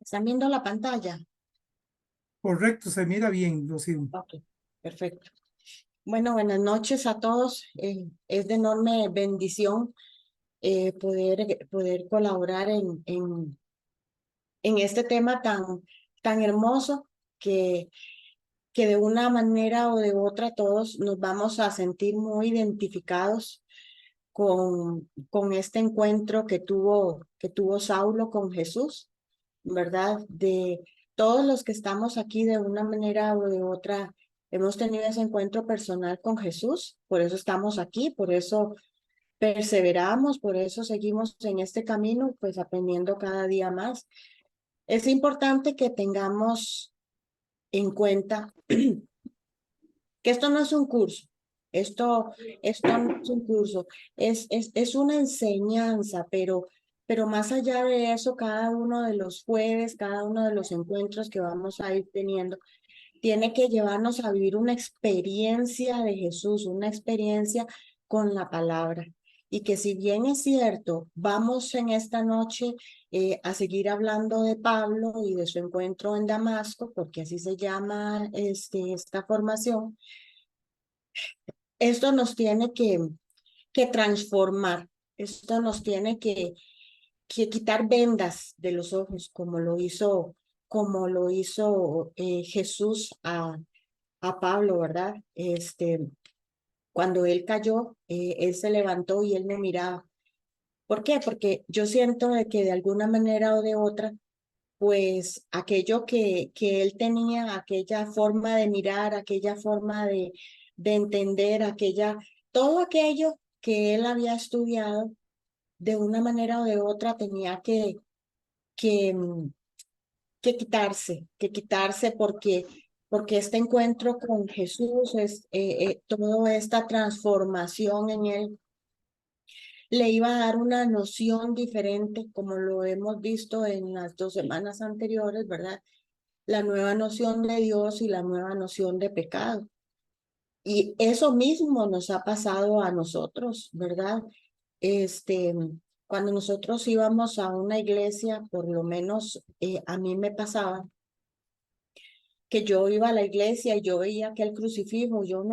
¿Están viendo la pantalla? Correcto, se mira bien, Rocío. Ok, perfecto. Bueno, buenas noches a todos. Es de enorme bendición poder colaborar en este tema tan hermoso que, que de una manera o de otra todos nos vamos a sentir muy identificados con este encuentro que tuvo Saulo con Jesús, ¿verdad? De todos los que estamos aquí de una manera o de otra, hemos tenido ese encuentro personal con Jesús, por eso estamos aquí, por eso perseveramos, por eso seguimos en este camino, pues aprendiendo cada día más. Es importante que tengamos en cuenta que esto no es un curso, esto no es un curso, es una enseñanza, pero más allá de eso, cada uno de los jueves, cada uno de los encuentros que vamos a ir teniendo, tiene que llevarnos a vivir una experiencia de Jesús, una experiencia con la palabra. Y que si bien es cierto, vamos en esta noche a seguir hablando de Pablo y de su encuentro en Damasco, porque así se llama esta formación, esto nos tiene que transformar, esto nos tiene que quitar vendas de los ojos, como lo hizo Jesús a Pablo, ¿verdad? Cuando él cayó, él se levantó y él me miraba. ¿Por qué? Porque yo siento de que de alguna manera o de otra, pues aquello que él tenía, aquella forma de mirar, aquella forma de entender, todo aquello que él había estudiado, de una manera o de otra tenía que, mm, que quitarse porque este encuentro con Jesús, toda esta transformación en él, le iba a dar una noción diferente, como lo hemos visto en las 2 semanas anteriores, ¿verdad? La nueva noción de Dios y la nueva noción de pecado. Y eso mismo nos ha pasado a nosotros, ¿verdad? Este, cuando nosotros íbamos a una iglesia, por lo menos a mí me pasaba que yo iba a la iglesia y yo veía aquel crucifijo, yo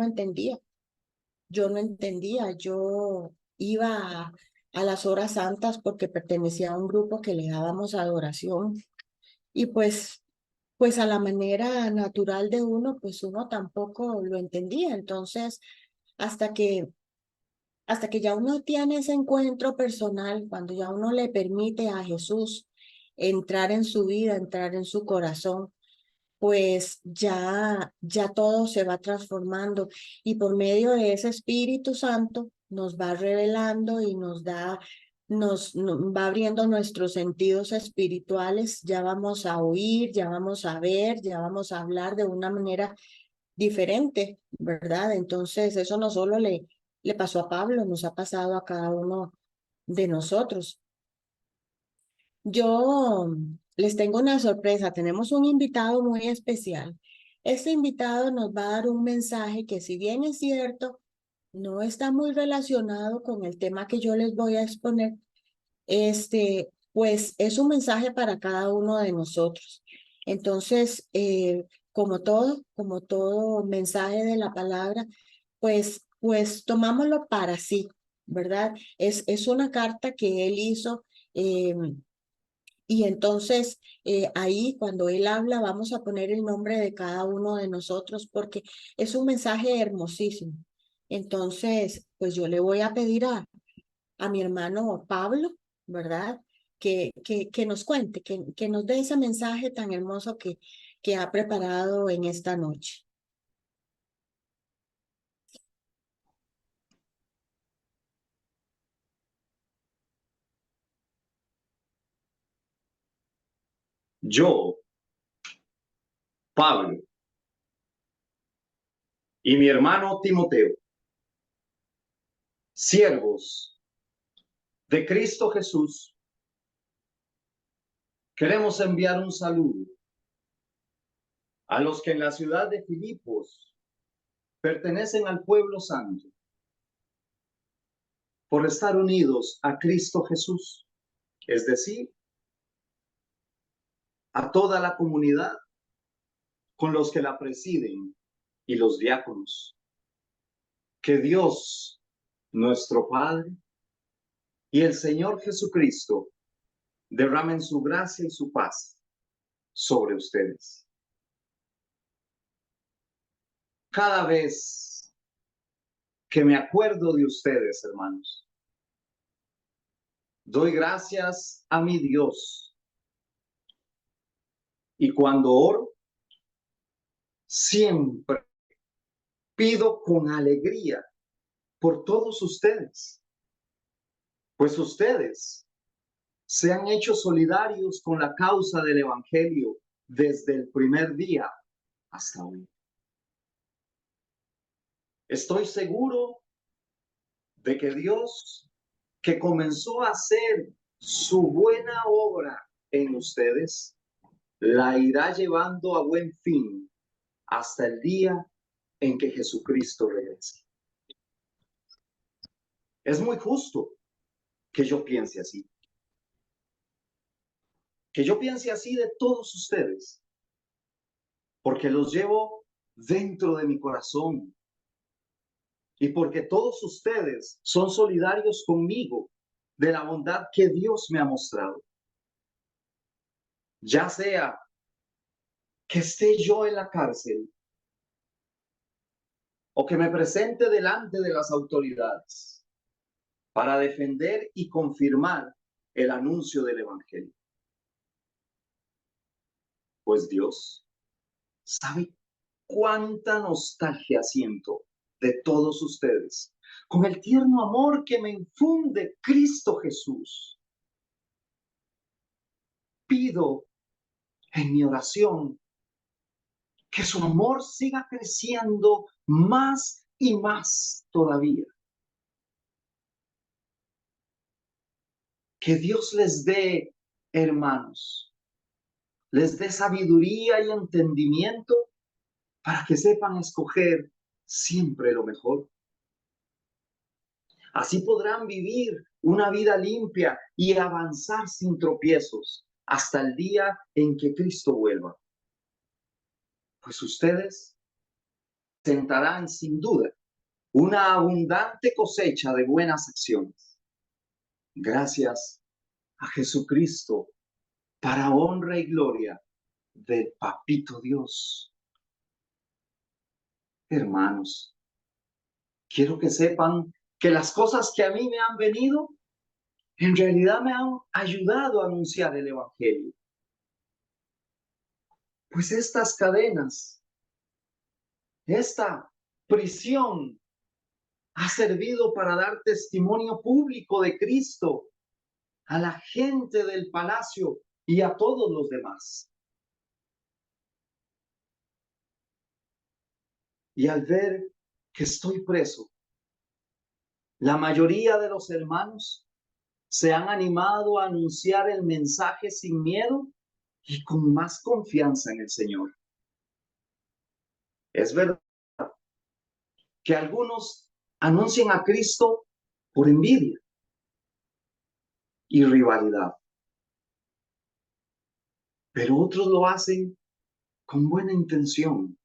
iba a las horas santas porque pertenecía a un grupo que le dábamos adoración y pues a la manera natural de uno, pues uno tampoco lo entendía. Entonces, hasta que, hasta que ya uno tiene ese encuentro personal, cuando ya uno le permite a Jesús entrar en su vida, entrar en su corazón, pues ya todo se va transformando y por medio de ese Espíritu Santo nos va revelando y nos va abriendo nuestros sentidos espirituales, ya vamos a oír, ya vamos a ver, ya vamos a hablar de una manera diferente, ¿verdad? Entonces eso no solo le pasó a Pablo, nos ha pasado a cada uno de nosotros. Yo les tengo una sorpresa. Tenemos un invitado muy especial. Este invitado nos va a dar un mensaje que, si bien es cierto, no está muy relacionado con el tema que yo les voy a exponer. Pues es un mensaje para cada uno de nosotros. Entonces, como todo mensaje de la palabra, pues tomámoslo para sí, ¿verdad? Es una carta que él hizo. Y entonces ahí cuando él habla vamos a poner el nombre de cada uno de nosotros porque es un mensaje hermosísimo. Entonces, pues yo le voy a pedir a mi hermano Pablo, ¿verdad? Que nos cuente, que nos dé ese mensaje tan hermoso que ha preparado en esta noche. Yo, Pablo, y mi hermano Timoteo, siervos de Cristo Jesús, queremos enviar un saludo a los que en la ciudad de Filipos pertenecen al pueblo santo por estar unidos a Cristo Jesús, es decir, a toda la comunidad, con los que la presiden y los diáconos. Que Dios, nuestro Padre, y el Señor Jesucristo derramen su gracia y su paz sobre ustedes. Cada vez que me acuerdo de ustedes, hermanos, doy gracias a mi Dios. Y cuando oro, siempre pido con alegría por todos ustedes, pues ustedes se han hecho solidarios con la causa del Evangelio desde el primer día hasta hoy. Estoy seguro de que Dios, que comenzó a hacer su buena obra en ustedes, la irá llevando a buen fin hasta el día en que Jesucristo regrese. Es muy justo que yo piense así. Que yo piense así de todos ustedes, porque los llevo dentro de mi corazón y porque todos ustedes son solidarios conmigo de la bondad que Dios me ha mostrado. Ya sea que esté yo en la cárcel o que me presente delante de las autoridades para defender y confirmar el anuncio del Evangelio. Pues Dios sabe cuánta nostalgia siento de todos ustedes, con el tierno amor que me infunde Cristo Jesús. Pido en mi oración que su amor siga creciendo más y más todavía. Que Dios les dé, hermanos, les dé sabiduría y entendimiento para que sepan escoger siempre lo mejor. Así podrán vivir una vida limpia y avanzar sin tropiezos hasta el día en que Cristo vuelva. Pues ustedes sentarán sin duda una abundante cosecha de buenas acciones. Gracias a Jesucristo, para honra y gloria del Papito Dios. Hermanos, quiero que sepan que las cosas que a mí me han venido, en realidad me han ayudado a anunciar el Evangelio. Pues estas cadenas, esta prisión ha servido para dar testimonio público de Cristo a la gente del palacio y a todos los demás. Y al ver que estoy preso, la mayoría de los hermanos se han animado a anunciar el mensaje sin miedo y con más confianza en el Señor. Es verdad que algunos anuncian a Cristo por envidia y rivalidad, pero otros lo hacen con buena intención.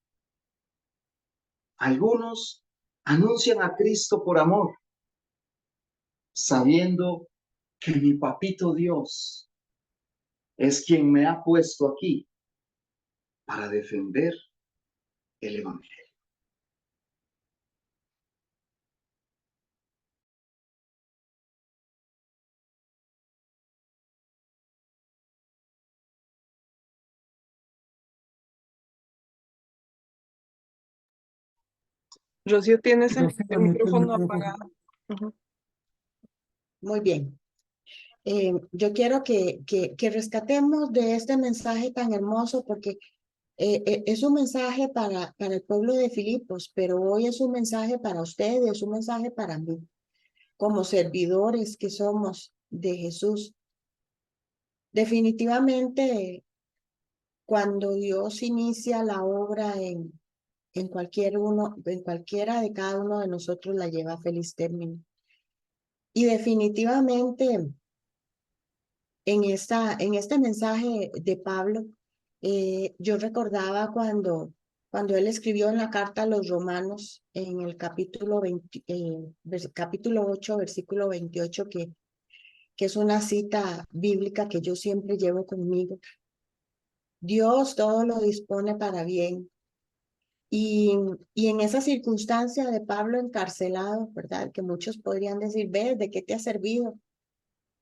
Algunos anuncian a Cristo por amor, sabiendo que mi Papito Dios es quien me ha puesto aquí para defender el Evangelio. Rocío, tienes el Rocío, mute el micrófono micrófono. apagado. Ujú. Muy bien. Yo quiero que rescatemos de este mensaje tan hermoso porque es un mensaje para el pueblo de Filipos, pero hoy es un mensaje para ustedes, es un mensaje para mí, como servidores que somos de Jesús. Definitivamente, cuando Dios inicia la obra en cualquiera de cada uno de nosotros la lleva a feliz término. Y definitivamente en este mensaje de Pablo Yo recordaba cuando él escribió en la carta a los Romanos, en el capítulo 20, capítulo 8, versículo 28, que es una cita bíblica que yo siempre llevo conmigo. Dios todo lo dispone para bien. Y en esa circunstancia de Pablo encarcelado, ¿verdad? Que muchos podrían decir, ¿ves de qué te ha servido?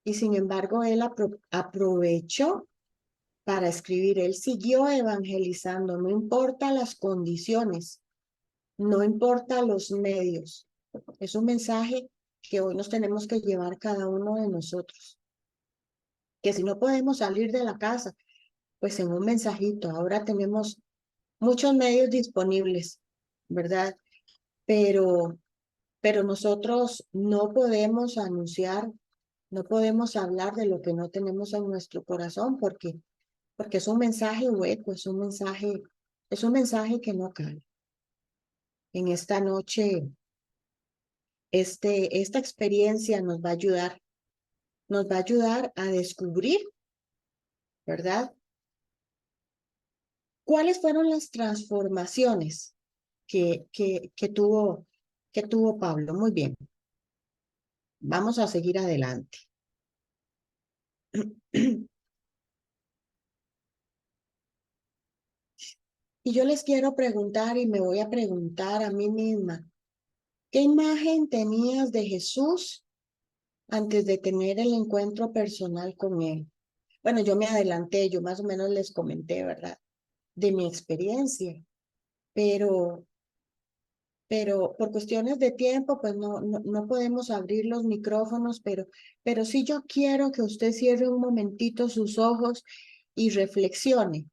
Y sin embargo, él aprovechó para escribir. Él siguió evangelizando, no importa las condiciones, no importa los medios. Es un mensaje que hoy nos tenemos que llevar cada uno de nosotros. Que si no podemos salir de la casa, pues en un mensajito. Ahora tenemos muchos medios disponibles, ¿verdad? Pero, pero nosotros no podemos anunciar, no podemos hablar de lo que no tenemos en nuestro corazón, porque es un mensaje hueco, es un mensaje que no cae. En esta noche, esta experiencia nos va a ayudar a descubrir, ¿verdad? ¿Cuáles fueron las transformaciones que tuvo Pablo? Muy bien, vamos a seguir adelante. Y yo les quiero preguntar y me voy a preguntar a mí misma, ¿qué imagen tenías de Jesús antes de tener el encuentro personal con él? Bueno, yo me adelanté, yo más o menos les comenté, ¿verdad? De mi experiencia, pero, pero por cuestiones de tiempo, pues no podemos abrir los micrófonos, pero sí yo quiero que usted cierre un momentito sus ojos y reflexione.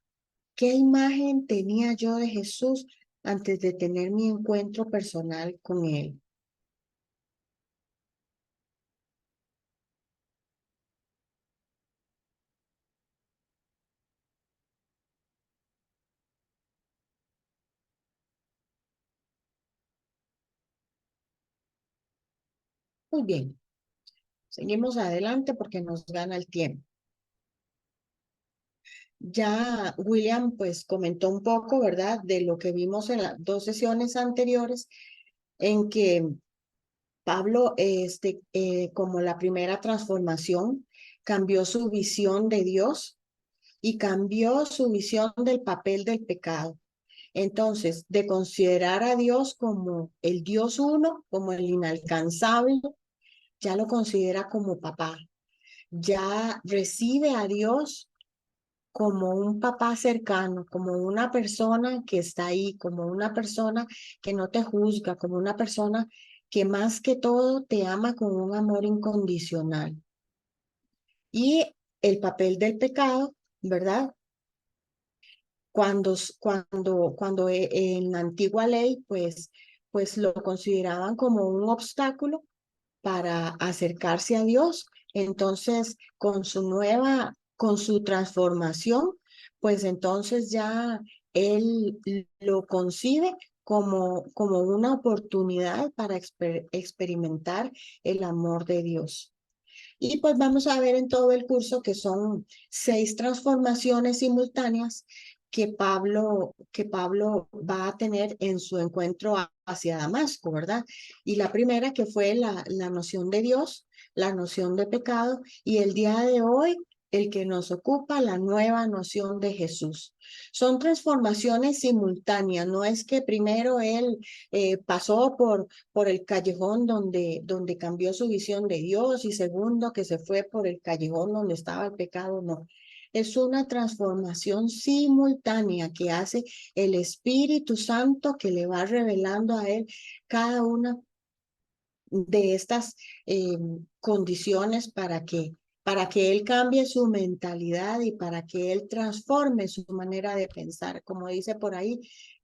¿Qué imagen tenía yo de Jesús antes de tener mi encuentro personal con él? Muy bien, seguimos adelante porque nos gana el tiempo. Ya William pues comentó un poco, ¿verdad? De lo que vimos en las dos sesiones anteriores, en que Pablo, como la primera transformación, cambió su visión de Dios y cambió su visión del papel del pecado. Entonces, de considerar a Dios como el Dios uno, como el inalcanzable, ya lo considera como papá. Ya recibe a Dios como un papá cercano, como una persona que está ahí, como una persona que no te juzga, como una persona que más que todo te ama con un amor incondicional. Y el papel del pecado, ¿verdad? Cuando en la antigua ley, pues lo consideraban como un obstáculo para acercarse a Dios. Entonces, con su transformación, pues entonces ya él lo concibe como una oportunidad para experimentar el amor de Dios. Y pues vamos a ver en todo el curso que son 6 transformaciones simultáneas que Pablo va a tener en su encuentro hacia Damasco, ¿verdad? Y la primera que fue la noción de Dios, la noción de pecado, y el día de hoy el que nos ocupa, la nueva noción de Jesús. Son transformaciones simultáneas, no es que primero él pasó por el callejón donde cambió su visión de Dios y segundo que se fue por el callejón donde estaba el pecado, no. Es una transformación simultánea que hace el Espíritu Santo que le va revelando a él cada una de estas condiciones para que él cambie su mentalidad y para que él transforme su manera de pensar. Como dice por ahí,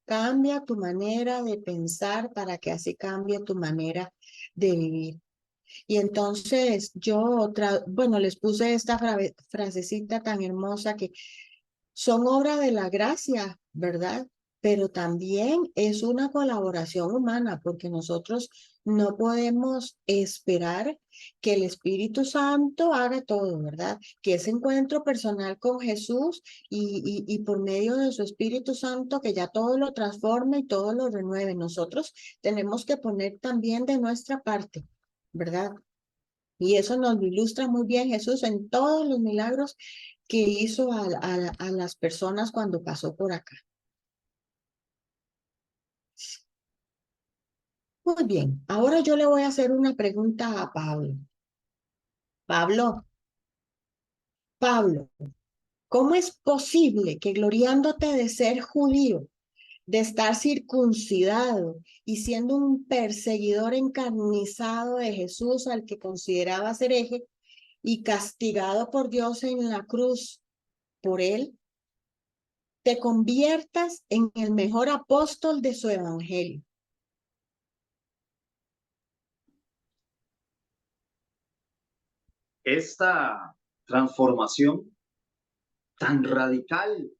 cambia tu manera de pensar para que así cambie tu manera de vivir. Y entonces bueno, les puse esta frasecita tan hermosa que son obra de la gracia, ¿verdad? pero también es una colaboración humana, porque nosotros no podemos esperar que el Espíritu Santo haga todo, ¿verdad? Que ese encuentro personal con Jesús y por medio de su Espíritu Santo, que ya todo lo transforme y todo lo renueve. Nosotros tenemos que poner también de nuestra parte, ¿verdad? Y eso nos lo ilustra muy bien Jesús en todos los milagros que hizo a las personas cuando pasó por acá. Muy bien, ahora yo le voy a hacer una pregunta a Pablo. Pablo, ¿cómo es posible que gloriándote de ser judío, de estar circuncidado y siendo un perseguidor encarnizado de Jesús al que considerabas hereje y castigado por Dios en la cruz por él, te conviertas en el mejor apóstol de su evangelio? Esta transformación tan radical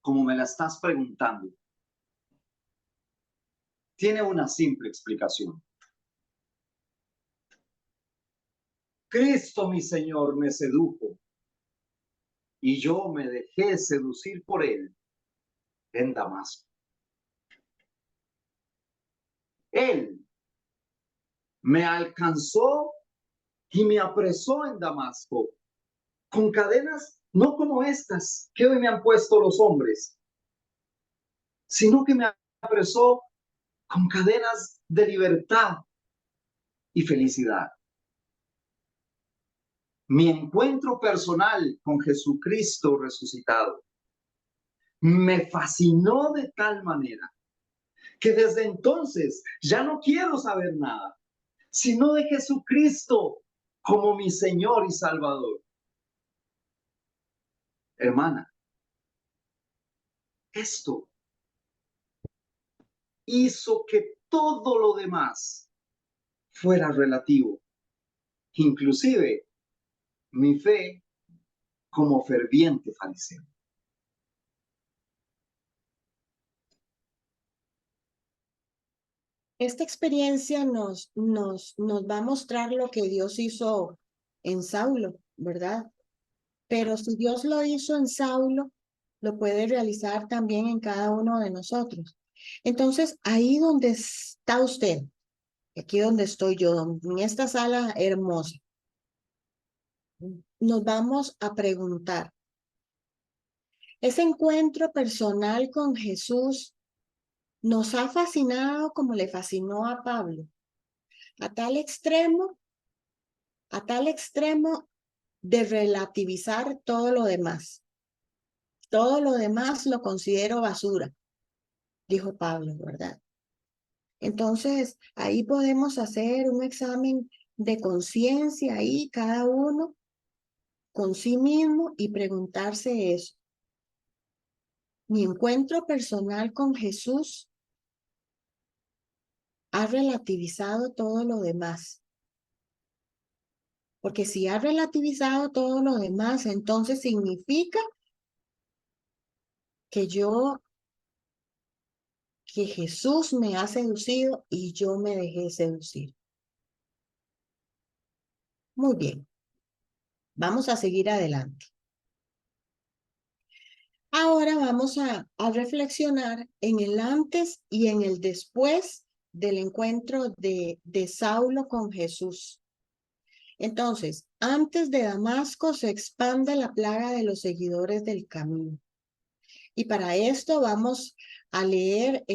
como me la estás preguntando, tiene una simple explicación. Cristo, mi Señor, me sedujo y yo me dejé seducir por él en Damasco. Él me alcanzó y me apresó en Damasco con cadenas no como estas que hoy me han puesto los hombres, sino que me apresó con cadenas de libertad y felicidad. Mi encuentro personal con Jesucristo resucitado me fascinó de tal manera que desde entonces ya no quiero saber nada, sino de Jesucristo como mi Señor y Salvador. Hermana, esto hizo que todo lo demás fuera relativo, inclusive mi fe como ferviente fariseo. Esta experiencia nos va a mostrar lo que Dios hizo en Saulo, ¿verdad? Pero si Dios lo hizo en Saulo, lo puede realizar también en cada uno de nosotros. Entonces, ahí donde está usted, aquí donde estoy yo, en esta sala hermosa, nos vamos a preguntar, ¿ese encuentro personal con Jesús nos ha fascinado como le fascinó a Pablo? A tal extremo de relativizar todo lo demás. Todo lo demás lo considero basura, dijo Pablo, ¿verdad? Entonces, ahí podemos hacer un examen de conciencia ahí, cada uno con sí mismo y preguntarse eso. Mi encuentro personal con Jesús ha relativizado todo lo demás. Porque si ha relativizado todo lo demás, entonces significa que que Jesús me ha seducido y yo me dejé seducir. Muy bien, vamos a seguir adelante. Ahora vamos a reflexionar en el antes y en el después del encuentro de Saulo con Jesús. Entonces, antes de Damasco se expande la plaga de los seguidores del camino. Y para esto vamos a leer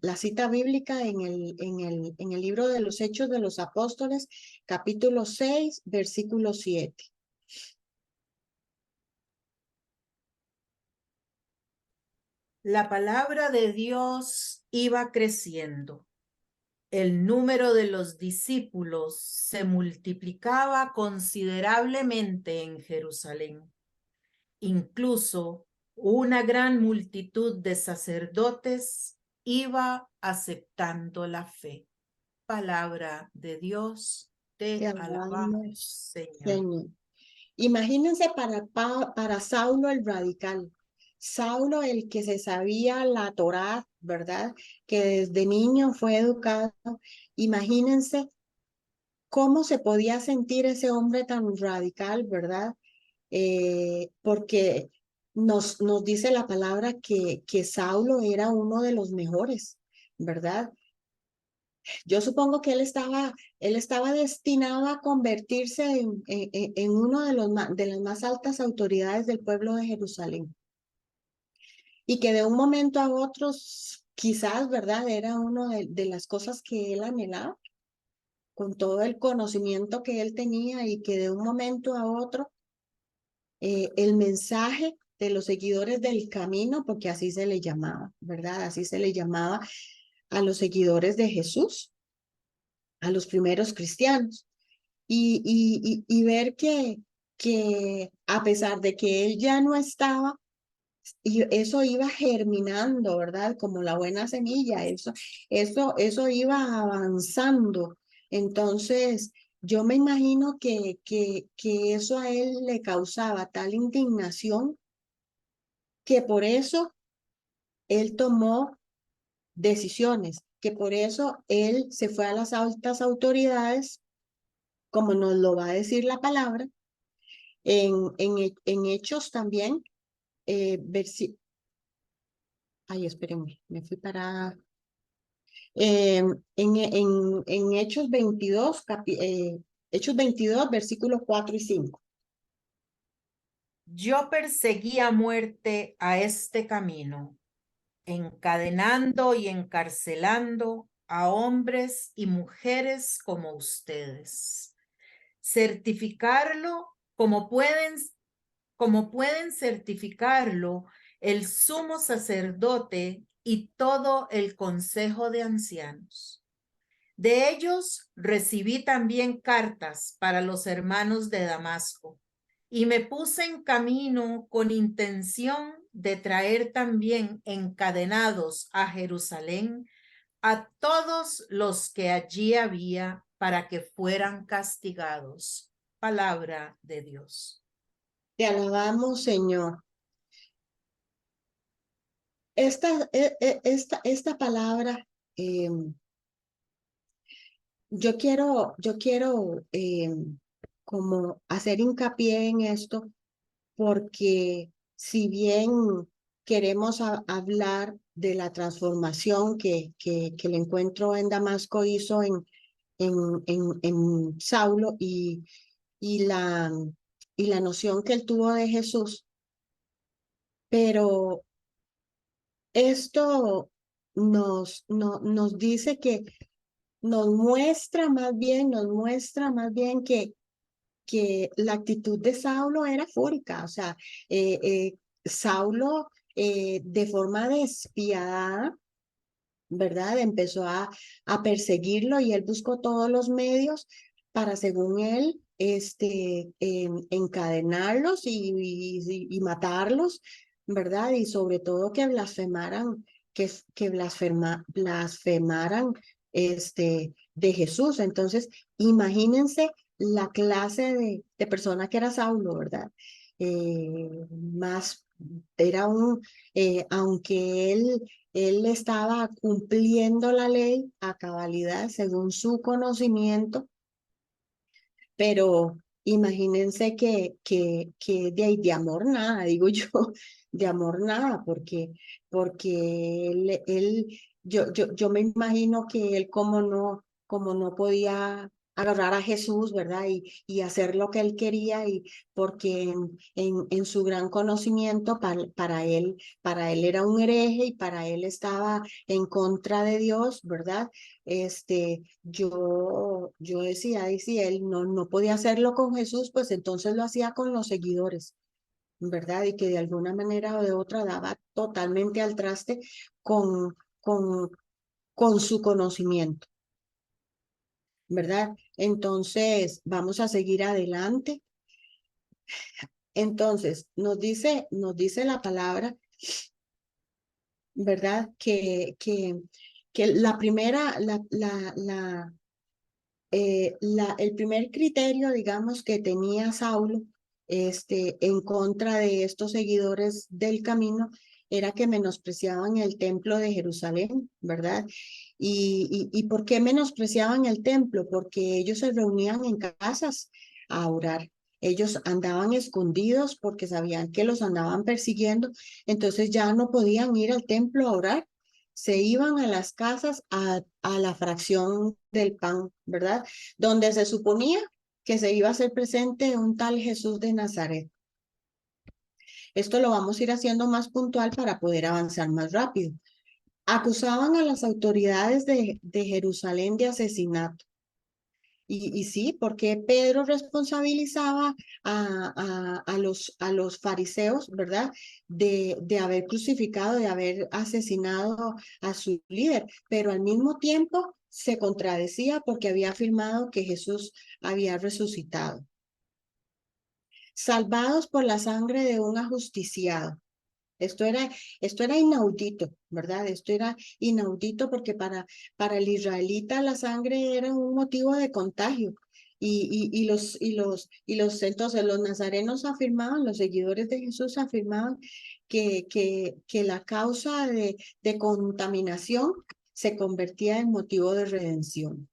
la cita bíblica en el libro de los Hechos de los Apóstoles, capítulo 6, versículo 7. La palabra de Dios iba creciendo. El número de los discípulos se multiplicaba considerablemente en Jerusalén. Incluso una gran multitud de sacerdotes iba aceptando la fe. Palabra de Dios, te alabamos, Señor. Señor. Imagínense para Saulo el radical, Saulo, el que se sabía la Torá, ¿verdad? Que desde niño fue educado. Imagínense cómo se podía sentir ese hombre tan radical, ¿verdad? Porque nos dice la palabra que Saulo era uno de los mejores, ¿verdad? Yo supongo que él estaba destinado a convertirse en uno de, de las más altas autoridades del pueblo de Jerusalén. Y que de un momento a otro, quizás, ¿verdad? Era una de las cosas que él anhelaba, con todo el conocimiento que él tenía y que de un momento a otro el mensaje de los seguidores del camino, porque así se le llamaba, ¿verdad? Así se le llamaba a los seguidores de Jesús, a los primeros cristianos. Y ver que a pesar de que él ya no estaba, y eso iba germinando, ¿verdad? Como la buena semilla, eso iba avanzando. Entonces, yo me imagino que eso a él le causaba tal indignación que por eso él tomó decisiones, que por eso él se fue a las altas autoridades, como nos lo va a decir la palabra, en Hechos también, ay, espérenme, me fui para, en Hechos 22, Hechos 22, versículos 4 y 5. Yo perseguí a muerte a este camino, encadenando y encarcelando a hombres y mujeres como ustedes. Certificarlo como pueden certificarlo el sumo sacerdote y todo el consejo de ancianos. De ellos recibí también cartas para los hermanos de Damasco, y me puse en camino con intención de traer también encadenados a Jerusalén a todos los que allí había para que fueran castigados. Palabra de Dios. Te alabamos, Señor. Esta palabra, yo quiero como hacer hincapié en esto, porque si bien queremos hablar de la transformación que el encuentro en Damasco hizo en Saulo y y la noción que él tuvo de Jesús, pero esto nos dice que nos muestra más bien que la actitud de Saulo era fúrica, o sea, Saulo de forma despiadada, ¿verdad? Empezó a perseguirlo y él buscó todos los medios para, según él, encadenarlos y matarlos, ¿verdad? Y sobre todo que blasfemaran, que blasfemaran de Jesús. Entonces, imagínense la clase de persona que era Saulo, ¿verdad? Más era aunque él estaba cumpliendo la ley a cabalidad según su conocimiento, pero imagínense que de amor nada, digo yo, de amor nada, porque yo me imagino que él como no podía agarrar a Jesús, ¿verdad? Y hacer lo que él quería, y porque en su gran conocimiento para él era un hereje y para él estaba en contra de Dios, ¿verdad? Yo decía, y si él no podía hacerlo con Jesús, pues entonces lo hacía con los seguidores, ¿verdad? Y que de alguna manera o de otra daba totalmente al traste con, con, con su conocimiento, ¿verdad? Entonces, vamos a seguir adelante. Entonces, nos dice la palabra, ¿verdad? Que la primera, el primer criterio, digamos, que tenía Saulo en contra de estos seguidores del camino era que menospreciaban el templo de Jerusalén, ¿verdad? ¿Y por qué menospreciaban el templo? Porque ellos se reunían en casas a orar. Ellos andaban escondidos porque sabían que los andaban persiguiendo, entonces ya no podían ir al templo a orar. Se iban a las casas a la fracción del pan, ¿verdad? Donde se suponía que se iba a hacer presente un tal Jesús de Nazaret. Esto lo vamos a ir haciendo más puntual para poder avanzar más rápido. Acusaban a las autoridades de Jerusalén de asesinato. Y sí, porque Pedro responsabilizaba a los fariseos, ¿verdad? De haber crucificado, de haber asesinado a su líder, pero al mismo tiempo se contradecía porque había afirmado que Jesús había resucitado. Salvados por la sangre de un ajusticiado. Esto era inaudito, ¿verdad? Esto era inaudito porque para el israelita la sangre era un motivo de contagio. Entonces los nazarenos afirmaban, los seguidores de Jesús afirmaban que la causa de contaminación se convertía en motivo de redención,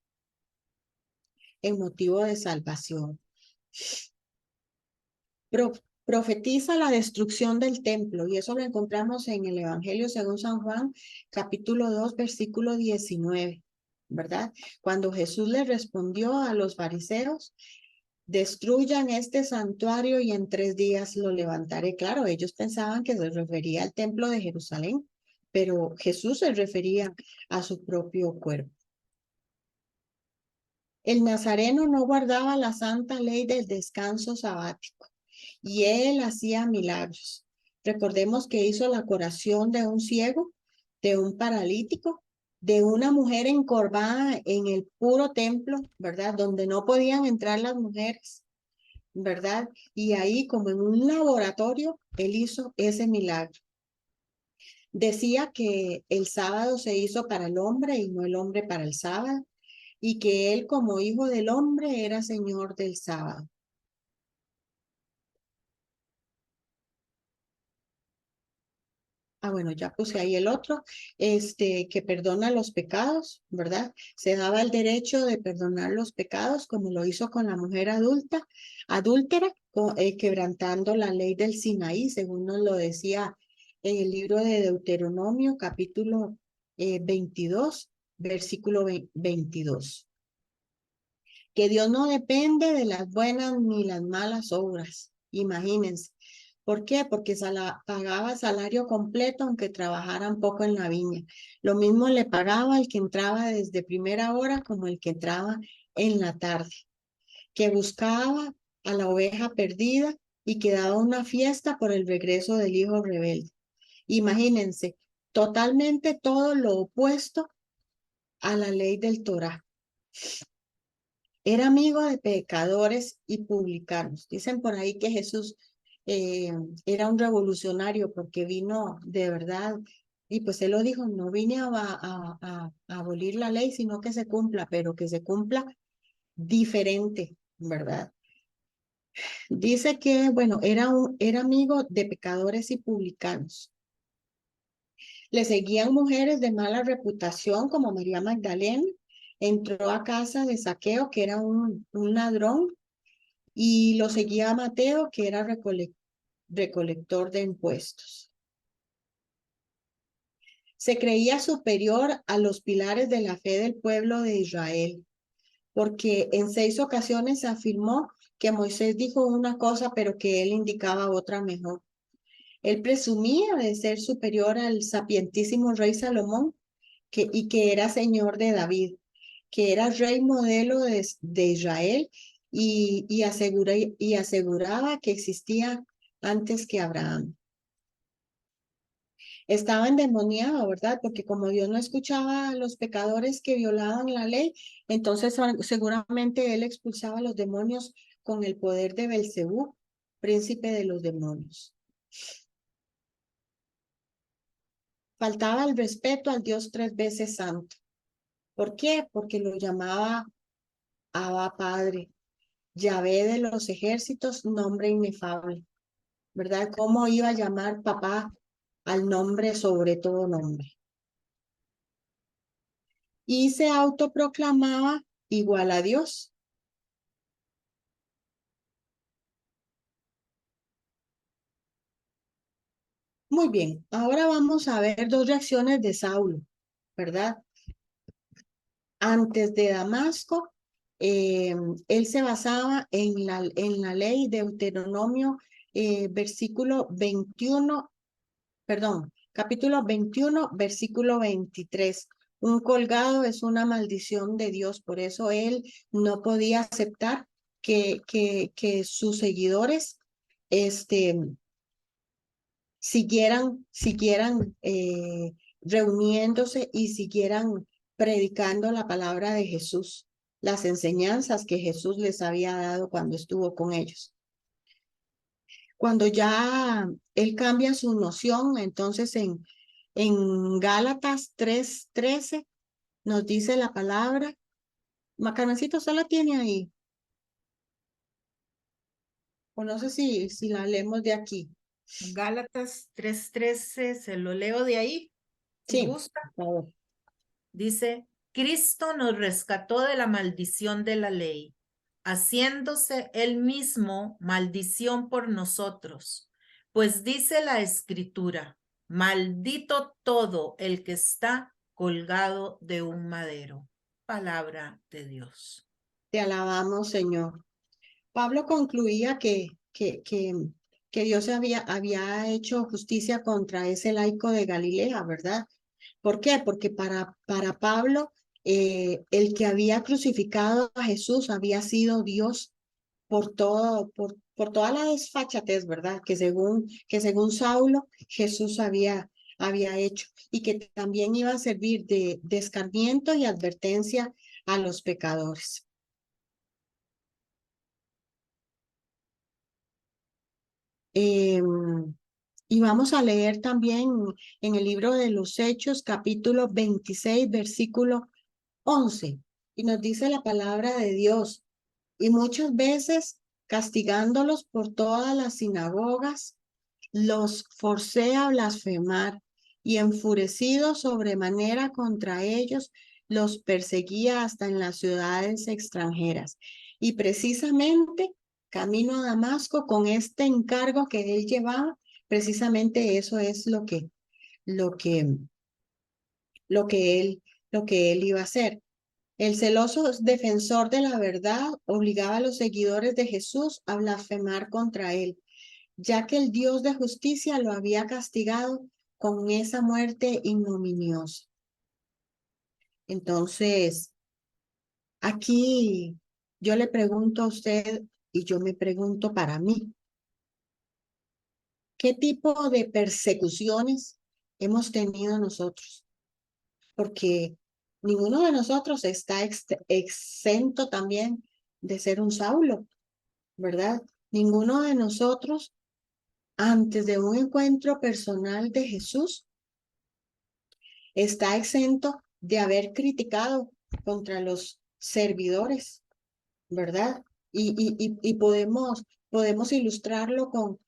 en motivo de salvación. Profetiza la destrucción del templo, y eso lo encontramos en el Evangelio según San Juan, capítulo 2, versículo 19, ¿verdad? Cuando Jesús le respondió a los fariseos, destruyan este santuario y en 3 días lo levantaré. Claro, ellos pensaban que se refería al templo de Jerusalén, pero Jesús se refería a su propio cuerpo. El nazareno no guardaba la santa ley del descanso sabático y él hacía milagros. Recordemos que hizo la curación de un ciego, de un paralítico, de una mujer encorvada en el puro templo, ¿verdad? Donde no podían entrar las mujeres, ¿verdad? Y ahí, como en un laboratorio, él hizo ese milagro. Decía que el sábado se hizo para el hombre y no el hombre para el sábado, y que él como hijo del hombre era señor del sábado. Bueno, ya puse ahí el otro, que perdona los pecados, ¿verdad? Se daba el derecho de perdonar los pecados, como lo hizo con la mujer adúltera, quebrantando la ley del Sinaí, según nos lo decía en el libro de Deuteronomio, capítulo 22, versículo 22. Que Dios no depende de las buenas ni las malas obras, imagínense. ¿Por qué? Porque pagaba salario completo aunque trabajaran poco en la viña. Lo mismo le pagaba al que entraba desde primera hora como el que entraba en la tarde, que buscaba a la oveja perdida y que daba una fiesta por el regreso del hijo rebelde. Imagínense, totalmente todo lo opuesto a la ley del Torá. Era amigo de pecadores y publicanos. Dicen por ahí que Jesús era un revolucionario porque vino de verdad, y pues él lo dijo, no vine a abolir la ley, sino que se cumpla, pero que se cumpla diferente, ¿verdad? Dice que, bueno, era amigo de pecadores y publicanos. Le seguían mujeres de mala reputación como María Magdalena. Entró a casa de Zaqueo, que era un ladrón, y lo seguía Mateo, que era recolector de impuestos. Se creía superior a los pilares de la fe del pueblo de Israel, porque en 6 ocasiones afirmó que Moisés dijo una cosa, pero que él indicaba otra mejor. Él presumía de ser superior al sapientísimo rey Salomón, y que era señor de David, que era rey modelo de Israel y aseguraba que existía antes que Abraham. Estaba endemoniado, ¿verdad? Porque como Dios no escuchaba a los pecadores que violaban la ley, entonces seguramente él expulsaba a los demonios con el poder de Belcebú, príncipe de los demonios. Faltaba el respeto al Dios 3 veces santo. ¿Por qué? Porque lo llamaba Abba Padre. Yahvé de los ejércitos, nombre inefable, ¿verdad? ¿Cómo iba a llamar papá al nombre sobre todo nombre? Y se autoproclamaba igual a Dios. Muy bien, ahora vamos a ver dos reacciones de Saulo, ¿verdad? Antes de Damasco, él se basaba en la ley de Deuteronomio, versículo 21, perdón, capítulo 21, versículo 23. Un colgado es una maldición de Dios, por eso él no podía aceptar que sus seguidores este, siguieran reuniéndose y siguieran predicando la palabra de Jesús, las enseñanzas que Jesús les había dado cuando estuvo con ellos. Cuando ya él cambia su noción, entonces en Gálatas 3:13 nos dice la palabra, Macanancito, ¿solo la tiene ahí? O no sé si la leemos de aquí. Gálatas 3:13, se lo leo de ahí, si Sí, gusta. por favor. Dice, Cristo nos rescató de la maldición de la ley, haciéndose él mismo maldición por nosotros. Pues dice la Escritura, maldito todo el que está colgado de un madero. Palabra de Dios. Te alabamos, Señor. Pablo concluía que Dios había hecho justicia contra ese laico de Galilea, ¿verdad? ¿Por qué? Porque para Pablo, el que había crucificado a Jesús había sido Dios por toda la desfachatez, ¿verdad? Que según Saulo, Jesús había hecho y que también iba a servir de escarmiento y advertencia a los pecadores. Y vamos a leer también en el libro de los Hechos, capítulo 26, versículo 11. Y nos dice la palabra de Dios. Y muchas veces, castigándolos por todas las sinagogas, los forcé a blasfemar y enfurecido sobremanera contra ellos, los perseguía hasta en las ciudades extranjeras. Y precisamente camino a Damasco con este encargo que él llevaba, precisamente eso es lo que, lo que él iba a hacer. El celoso defensor de la verdad obligaba a los seguidores de Jesús a blasfemar contra él, ya que el Dios de justicia lo había castigado con esa muerte ignominiosa. Entonces, aquí yo le pregunto a usted y yo me pregunto para mí, ¿qué tipo de persecuciones hemos tenido nosotros? Porque ninguno de nosotros está exento también de ser un Saulo, ¿verdad? Ninguno de nosotros, antes de un encuentro personal de Jesús, está exento de haber criticado contra los servidores, ¿verdad? Y podemos ilustrarlo con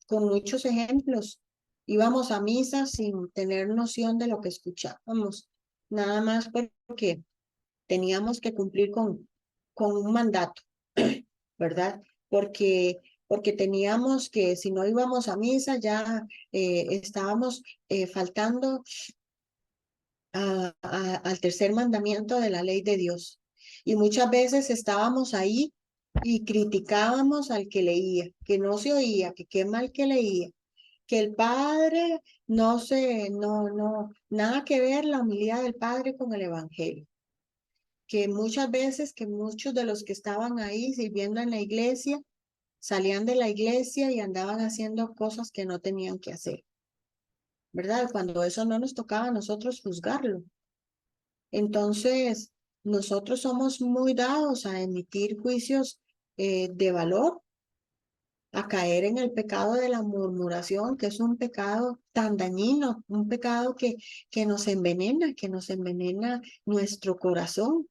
muchos ejemplos. Íbamos a misa sin tener noción de lo que escuchábamos, nada más porque teníamos que cumplir con un mandato, ¿verdad? Porque teníamos que, si no íbamos a misa, ya estábamos faltando al tercer mandamiento de la ley de Dios. Y muchas veces estábamos ahí y criticábamos al que leía, que no se oía, que qué mal que leía, que el padre nada que ver la humildad del padre con el evangelio. Que muchas veces, que muchos de los que estaban ahí sirviendo en la iglesia, salían de la iglesia y andaban haciendo cosas que no tenían que hacer, ¿verdad? Cuando eso no nos tocaba a nosotros juzgarlo. Entonces, nosotros somos muy dados a emitir juicios de valor, a caer en el pecado de la murmuración, que es un pecado tan dañino, un pecado que nos envenena nuestro corazón.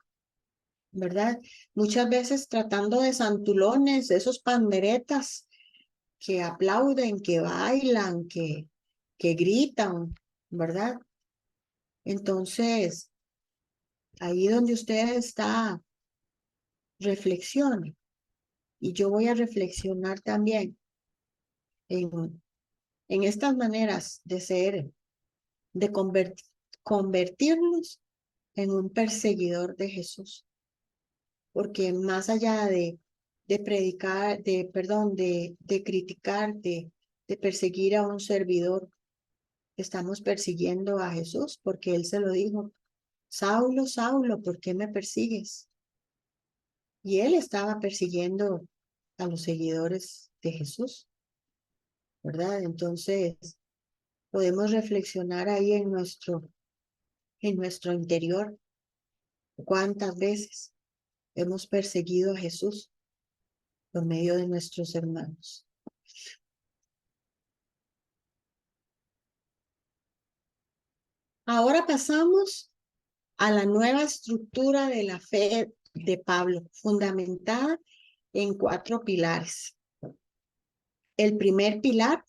¿verdad? Muchas veces tratando de santulones, de esos panderetas que aplauden, que bailan, que gritan, ¿verdad? Entonces, ahí donde usted está, reflexione. Y yo voy a reflexionar también en estas maneras de ser, de convertirnos en un perseguidor de Jesús. Porque más allá de predicar, de criticar, de perseguir a un servidor, estamos persiguiendo a Jesús porque Él se lo dijo, Saulo, Saulo, ¿por qué me persigues? Y Él estaba persiguiendo a los seguidores de Jesús, ¿verdad? Entonces, podemos reflexionar ahí en nuestro interior cuántas veces hemos perseguido a Jesús por medio de nuestros hermanos. Ahora pasamos a la nueva estructura de la fe de Pablo, fundamentada en 4 pilares. El primer pilar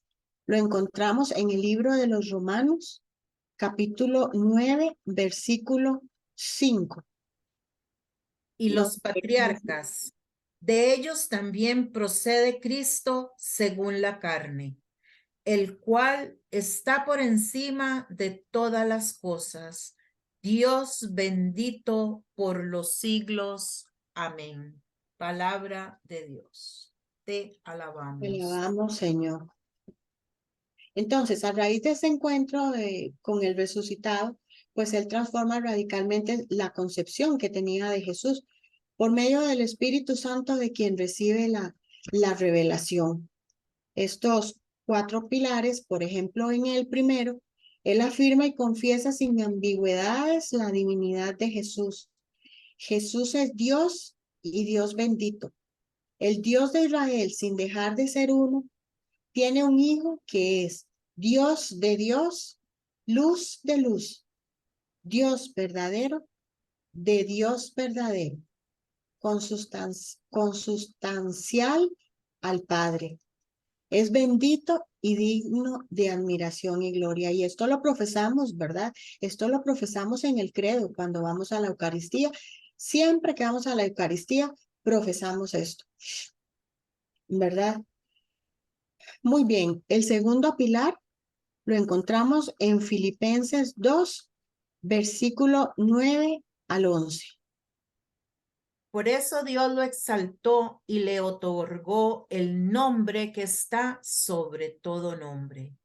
lo encontramos en el libro de los Romanos, capítulo 9, versículo 5. Y No, los patriarcas, de ellos también procede Cristo según la carne, el cual está por encima de todas las cosas. Dios bendito por los siglos. Amén. Palabra de Dios. Te alabamos. alabamos, Señor. Entonces, a raíz de ese encuentro con el resucitado, pues Él transforma radicalmente la concepción que tenía de Jesús por medio del Espíritu Santo de quien recibe la revelación. Estos 4 pilares, por ejemplo, en el primero, Él afirma y confiesa sin ambigüedades la divinidad de Jesús. Jesús es Dios y Dios bendito. El Dios de Israel, sin dejar de ser uno, tiene un hijo que es Dios de Dios, luz de luz, Dios verdadero de Dios verdadero, consustancial al Padre. Es bendito y digno de admiración y gloria. Y esto lo profesamos, ¿verdad? Esto lo profesamos en el credo cuando vamos a la Eucaristía. Siempre que vamos a la Eucaristía, profesamos esto, ¿verdad? Muy bien. El segundo pilar lo encontramos en Filipenses 2, versículo 9 al 11. Por eso Dios lo exaltó y le otorgó el nombre que está sobre todo nombre,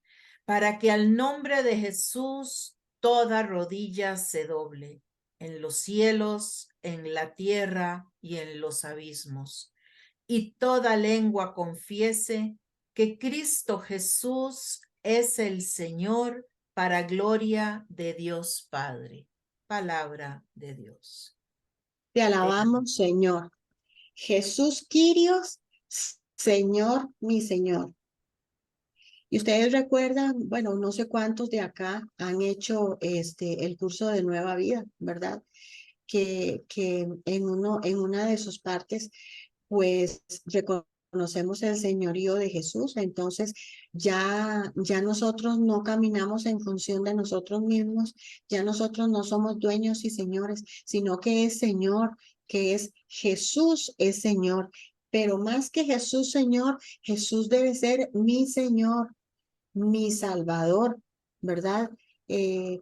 para que al nombre de Jesús toda rodilla se doble, en los cielos, en la tierra y en los abismos, y toda lengua confiese que Cristo Jesús es el Señor, para gloria de Dios Padre. Palabra de Dios. Te alabamos, Señor. Jesús Quirios, Señor, mi Señor. Y ustedes recuerdan, bueno, no sé cuántos de acá han hecho el curso de Nueva Vida, ¿verdad? Que en una de sus partes, pues reconocemos el señorío de Jesús. Entonces, ya nosotros no caminamos en función de nosotros mismos, ya nosotros no somos dueños y señores, sino que es Señor, que es Jesús, es Señor. Pero más que Jesús, Señor, Jesús debe ser mi Señor, mi Salvador, ¿verdad? Que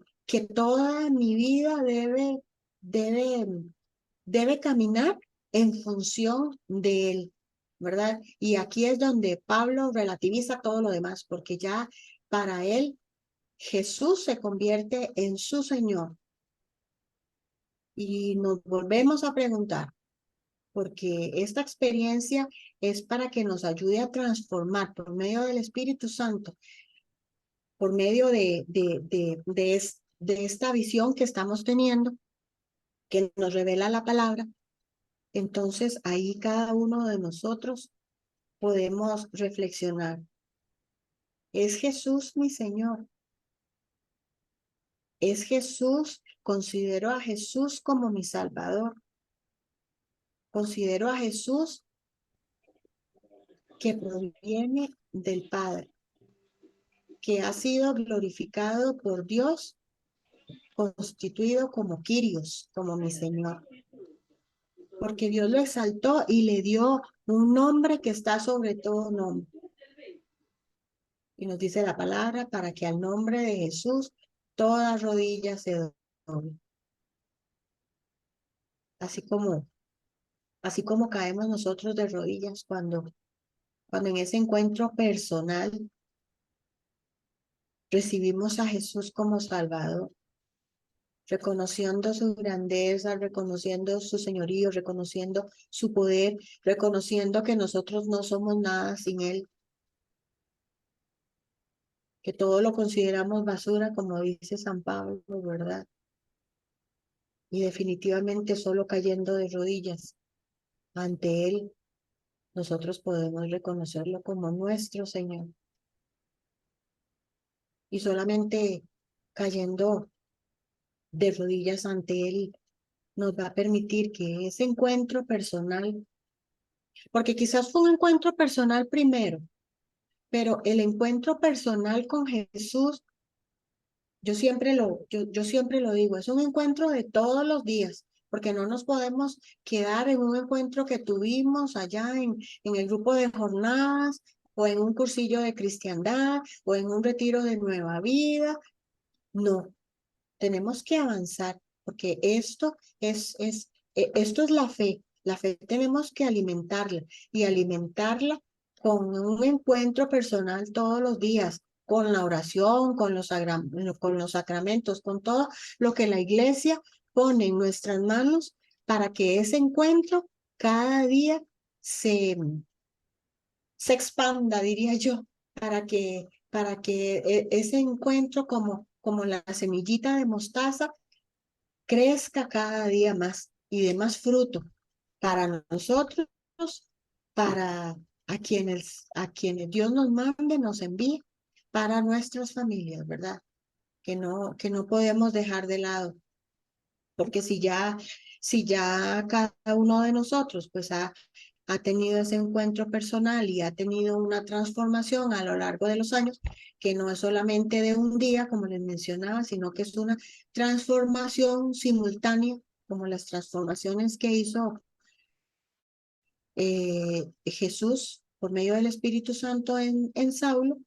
toda mi vida debe, debe caminar en función de Él, ¿verdad? Y aquí es donde Pablo relativiza todo lo demás, porque ya para Él Jesús se convierte en su Señor. Y nos volvemos a preguntar, porque esta experiencia es para que nos ayude a transformar por medio del Espíritu Santo, por medio de esta visión que estamos teniendo, que nos revela la palabra. Entonces ahí cada uno de nosotros podemos reflexionar. ¿Es Jesús mi Señor? ¿Es Jesús? ¿Considero a Jesús como mi Salvador? considero a Jesús que proviene del Padre, que ha sido glorificado por Dios, constituido como Kyrios, como mi Señor. Porque Dios lo exaltó y le dio un nombre que está sobre todo nombre. Y nos dice la palabra, para que al nombre de Jesús toda rodilla se doble. Así como caemos nosotros de rodillas cuando en ese encuentro personal recibimos a Jesús como Salvador, reconociendo su grandeza, reconociendo su señorío, reconociendo su poder, reconociendo que nosotros no somos nada sin Él, que todo lo consideramos basura, como dice San Pablo, ¿verdad? Y definitivamente solo cayendo de rodillas ante Él, nosotros podemos reconocerlo como nuestro Señor. Y solamente cayendo de rodillas ante Él nos va a permitir que ese encuentro personal, porque quizás fue un encuentro personal primero, pero el encuentro personal con Jesús, yo siempre lo digo, es un encuentro de todos los días, porque no nos podemos quedar en un encuentro que tuvimos allá en el grupo de jornadas, o en un cursillo de cristiandad, o en un retiro de nueva vida. No, tenemos que avanzar, porque esto es la fe. La fe tenemos que alimentarla y alimentarla con un encuentro personal todos los días, con la oración, con los sacramentos, con todo lo que la iglesia pone en nuestras manos para que ese encuentro cada día se expanda, diría yo, para que ese encuentro como la semillita de mostaza crezca cada día más y dé más fruto para nosotros, para a quienes Dios nos mande, nos envíe, para nuestras familias, ¿verdad? Que no podemos dejar de lado, porque si ya cada uno de nosotros pues ha tenido ese encuentro personal y ha tenido una transformación a lo largo de los años, que no es solamente de un día, como les mencionaba, sino que es una transformación simultánea, como las transformaciones que hizo Jesús por medio del Espíritu Santo en Saulo,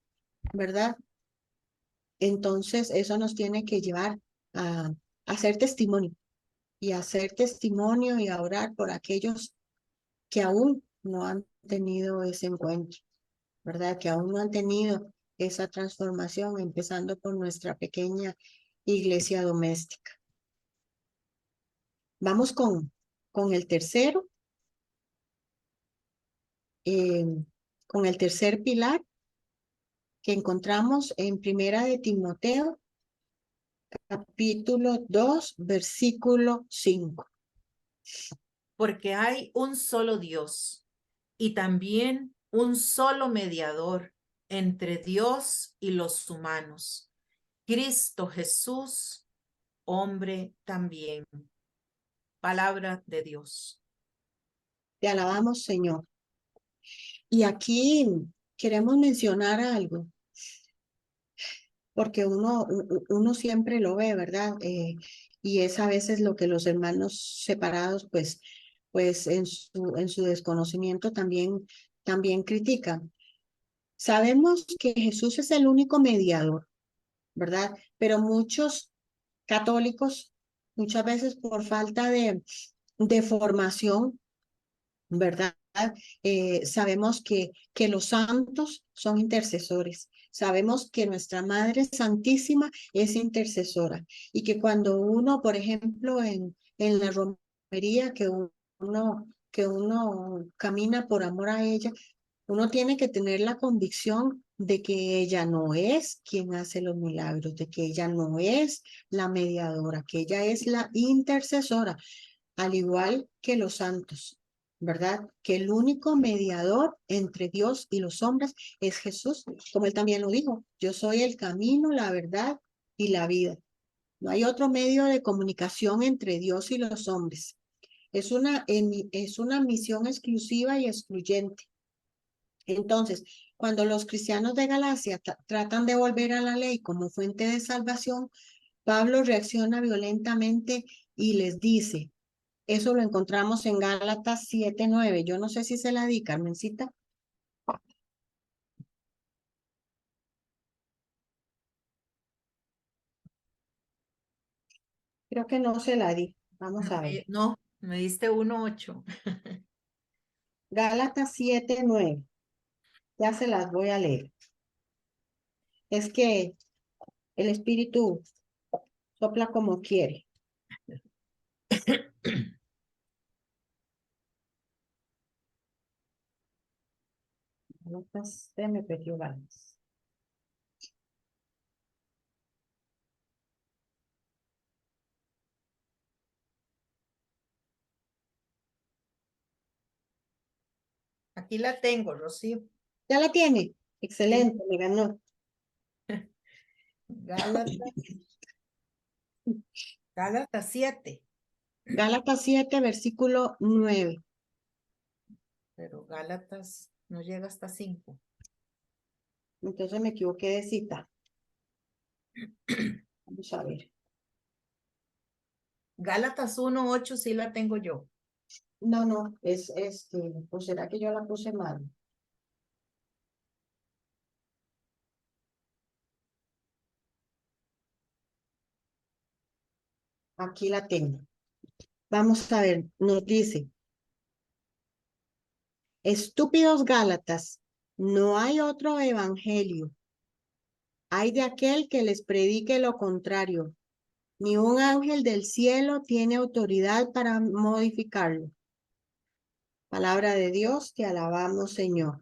¿verdad? Entonces, eso nos tiene que llevar a hacer testimonio y a hacer testimonio y a orar por aquellos que aún no han tenido ese encuentro, ¿verdad? Que aún no han tenido esa transformación, empezando por nuestra pequeña iglesia doméstica. Vamos con el tercero, eh, con el tercer pilar que encontramos en Primera de Timoteo, capítulo 2, versículo 5. Porque hay un solo Dios y también un solo mediador entre Dios y los humanos, Cristo Jesús, hombre también. Palabra de Dios. Te alabamos, Señor. Y aquí queremos mencionar algo, porque uno siempre lo ve, ¿verdad? Y es a veces lo que los hermanos separados, pues en su desconocimiento también critican. Sabemos que Jesús es el único mediador, ¿verdad? Pero muchos católicos, muchas veces por falta de formación, ¿verdad? Sabemos que los santos son intercesores. Sabemos que nuestra Madre Santísima es intercesora y que cuando uno, por ejemplo, en la romería, que uno camina por amor a ella, uno tiene que tener la convicción de que ella no es quien hace los milagros, de que ella no es la mediadora, que ella es la intercesora, al igual que los santos, ¿verdad? Que el único mediador entre Dios y los hombres es Jesús, como él también lo dijo, yo soy el camino, la verdad y la vida. No hay otro medio de comunicación entre Dios y los hombres. es una misión exclusiva y excluyente. Entonces, cuando los cristianos de Galacia tratan de volver a la ley como fuente de salvación, Pablo reacciona violentamente y les dice, eso lo encontramos en Gálatas 7:9. Yo no sé si se la di, Carmencita. Creo que no se la di. Vamos a ver. No, me diste 1:8. Gálatas 7:9. Ya se las voy a leer. Es que el Espíritu sopla como quiere. Gálatas, se me perdió Gálatas. Aquí la tengo, Rocío. ¿Ya la tiene? Excelente, me ganó. Gálatas, Gálatas 7. Gálatas 7, versículo 9. Pero Gálatas no llega hasta 5. Entonces me equivoqué de cita. Vamos a ver. Gálatas 1:8 sí la tengo yo. No, es pues será que yo la puse mal. Aquí la tengo. Vamos a ver, nos dice, estúpidos Gálatas, no hay otro evangelio. Hay de aquel que les predique lo contrario. Ni un ángel del cielo tiene autoridad para modificarlo. Palabra de Dios, te alabamos, Señor.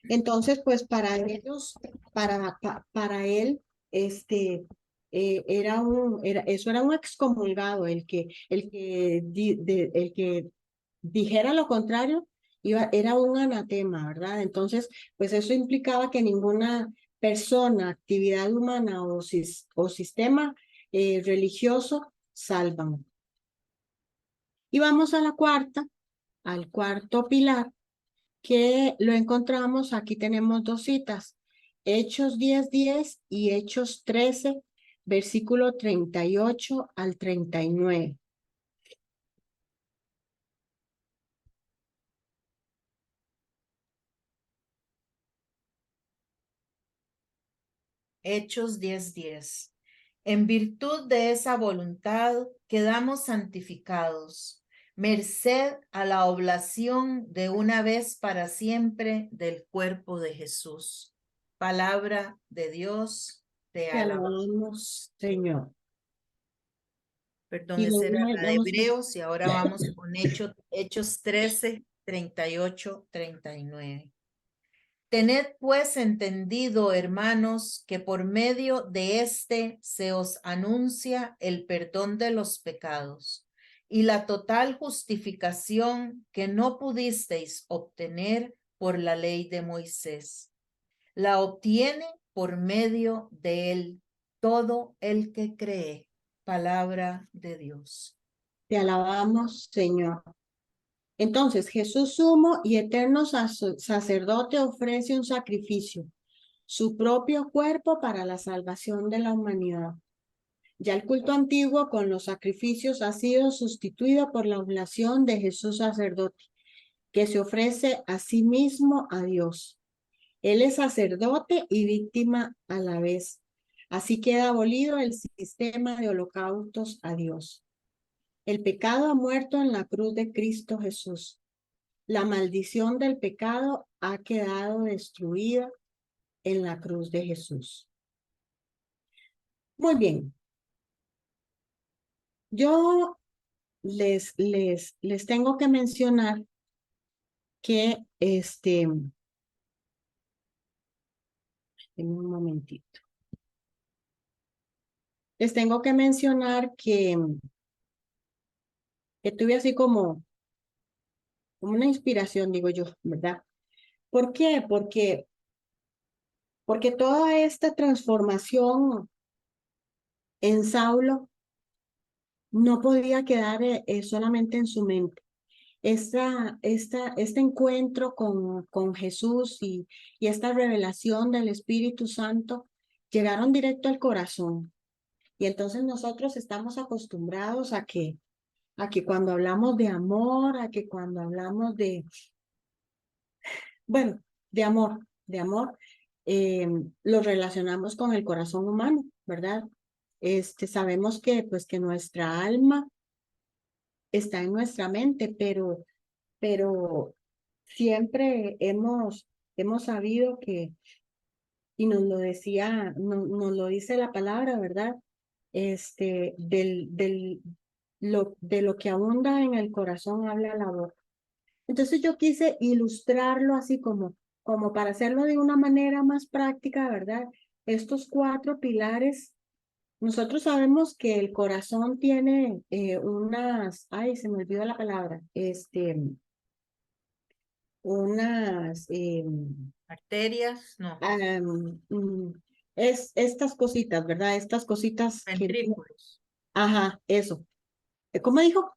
Entonces, pues para ellos, para él, eso era un excomulgado, el que dijera lo contrario, era un anatema, ¿verdad? Entonces, pues eso implicaba que ninguna persona, actividad humana o sistema religioso salvan. Y vamos a al cuarto pilar, que lo encontramos, aquí tenemos dos citas, Hechos 10:10 y Hechos 13, versículo 38 al 39. Hechos 10:10. En virtud de esa voluntad quedamos santificados, merced a la oblación de una vez para siempre del cuerpo de Jesús. Palabra de Dios, te Te alabamos. alabamos, Señor. Perdón, Y esa era luego la de Hebreos y ahora vamos con Hechos 13, 38, 39. Tened pues entendido, hermanos, que por medio de éste se os anuncia el perdón de los pecados y la total justificación que no pudisteis obtener por la ley de Moisés. La obtiene por medio de él todo el que cree. Palabra de Dios. te alabamos, Señor. Entonces, Jesús sumo y eterno sacerdote ofrece un sacrificio, su propio cuerpo para la salvación de la humanidad. Ya el culto antiguo con los sacrificios ha sido sustituido por la oblación de Jesús sacerdote, que se ofrece a sí mismo a Dios. Él es sacerdote y víctima a la vez. Así queda abolido el sistema de holocaustos a Dios. El pecado ha muerto en la cruz de Cristo Jesús. La maldición del pecado ha quedado destruida en la cruz de Jesús. Muy bien. Yo les tengo que mencionar que en un momentito. Les tengo que mencionar que tuve así como una inspiración, digo yo, ¿verdad? ¿Por qué? Porque toda esta transformación en Saulo no podía quedar solamente en su mente. Este encuentro con Jesús y esta revelación del Espíritu Santo llegaron directo al corazón. Y entonces nosotros estamos acostumbrados a que cuando hablamos de amor, a que cuando hablamos bueno, de amor, lo relacionamos con el corazón humano, ¿verdad? Sabemos que, pues, que nuestra alma está en nuestra mente, pero siempre hemos sabido que, y nos lo decía, nos lo dice la palabra, ¿verdad? De lo que abunda en el corazón habla la boca. Entonces yo quise ilustrarlo así como para hacerlo de una manera más práctica, ¿verdad? Estos 4 pilares, nosotros sabemos que el corazón tiene ay, se me olvidó la palabra, unas, Arterias, no. estas cositas, ¿verdad? Estas cositas que, Ventrículos. ajá, eso. ¿Cómo dijo?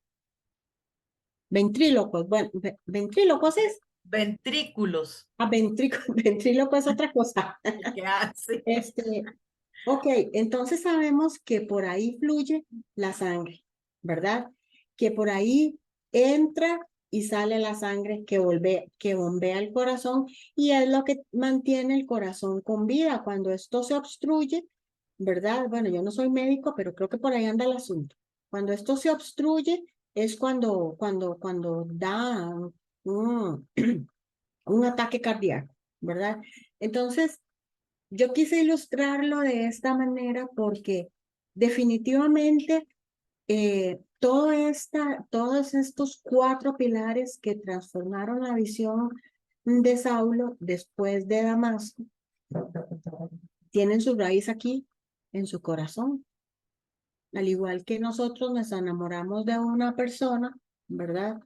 Ventrílocos, bueno, ventrílocos es. Ventrículos. Ventríloco es otra cosa. ¿Qué hace? Ok, entonces sabemos que por ahí fluye la sangre, ¿verdad? Que por ahí entra y sale la sangre que bombea el corazón y es lo que mantiene el corazón con vida. Cuando esto se obstruye, ¿verdad? Bueno, yo no soy médico, pero creo que por ahí anda el asunto. Cuando esto se obstruye es cuando da un, un ataque cardíaco, ¿verdad? Entonces, yo quise ilustrarlo de esta manera porque definitivamente todos estos 4 pilares que transformaron la visión de Saulo después de Damasco tienen su raíz aquí, en su corazón. Al igual que nosotros nos enamoramos de una persona, ¿verdad?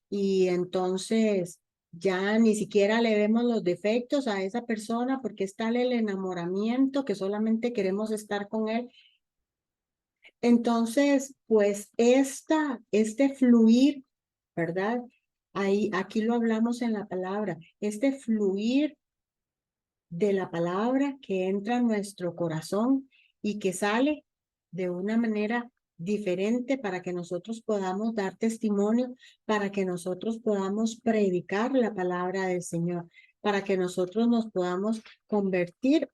Y entonces ya ni siquiera le vemos los defectos a esa persona porque es tal el enamoramiento que solamente queremos estar con él. Entonces, pues este fluir, ¿verdad? Aquí lo hablamos en la palabra, este fluir de la palabra que entra en nuestro corazón y que sale de una manera diferente para que nosotros podamos dar testimonio, para que nosotros podamos predicar la palabra del Señor, para que nosotros nos podamos convertir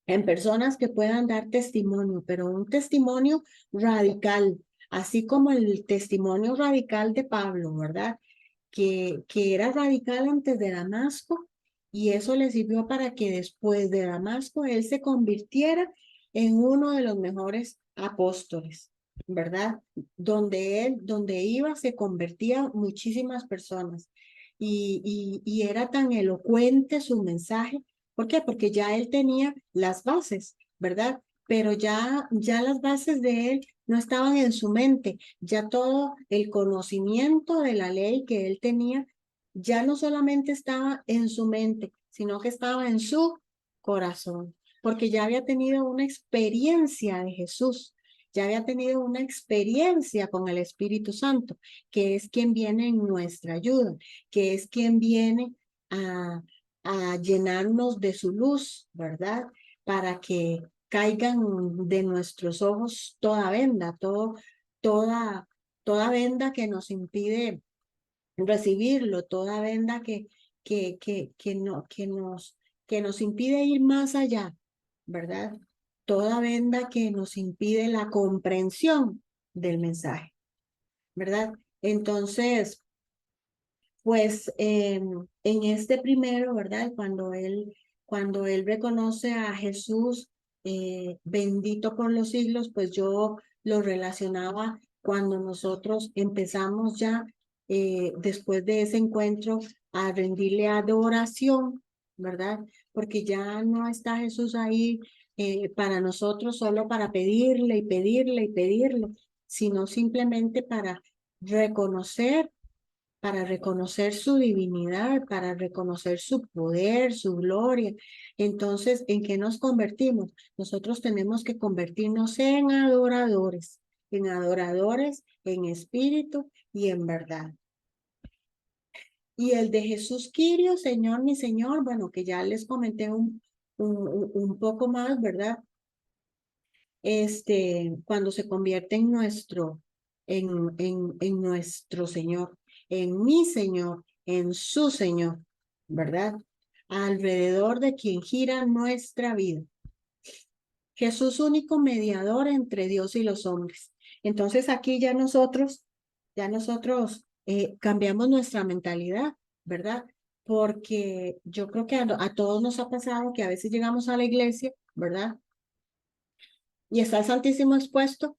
en personas que puedan dar testimonio, pero un testimonio radical, así como el testimonio radical de Pablo, ¿verdad? Que era radical antes de Damasco y eso le sirvió para que después de Damasco él se convirtiera en uno de los mejores apóstoles, ¿verdad? Donde iba, se convertía muchísimas personas y era tan elocuente su mensaje. ¿Por qué? Porque ya él tenía las bases, ¿verdad? Pero ya las bases de él no estaban en su mente, ya todo el conocimiento de la ley que él tenía ya no solamente estaba en su mente, sino que estaba en su corazón, porque ya había tenido una experiencia de Jesús, ya había tenido una experiencia con el Espíritu Santo, que es quien viene en nuestra ayuda, que es quien viene a llenarnos de su luz, ¿verdad? Para que caigan de nuestros ojos toda venda, toda, toda venda que nos impide recibirlo, toda venda que nos impide ir más allá, ¿verdad? Toda venda que nos impide la comprensión del mensaje, ¿verdad? Entonces, pues en este primero, ¿verdad? Cuando él reconoce a Jesús, bendito por los siglos, pues yo lo relacionaba cuando nosotros empezamos ya, después de ese encuentro, a rendirle adoración, ¿verdad? Porque ya no está Jesús ahí para nosotros solo para pedirle y pedirle y pedirle, sino simplemente para reconocer su divinidad, para reconocer su poder, su gloria. Entonces, ¿en qué nos convertimos? Nosotros tenemos que convertirnos en adoradores, en adoradores, en espíritu y en verdad. Y el de Jesús Quirio, Señor mi Señor, bueno, que ya les comenté un poco más, ¿verdad? Cuando se convierte en nuestro Señor, en mi Señor, en su Señor, ¿verdad? Alrededor de quien gira nuestra vida. Jesús, único mediador entre Dios y los hombres. Entonces aquí ya nosotros cambiamos nuestra mentalidad, ¿verdad? Porque yo creo que a todos nos ha pasado que a veces llegamos a la iglesia, ¿verdad? Y está el Santísimo expuesto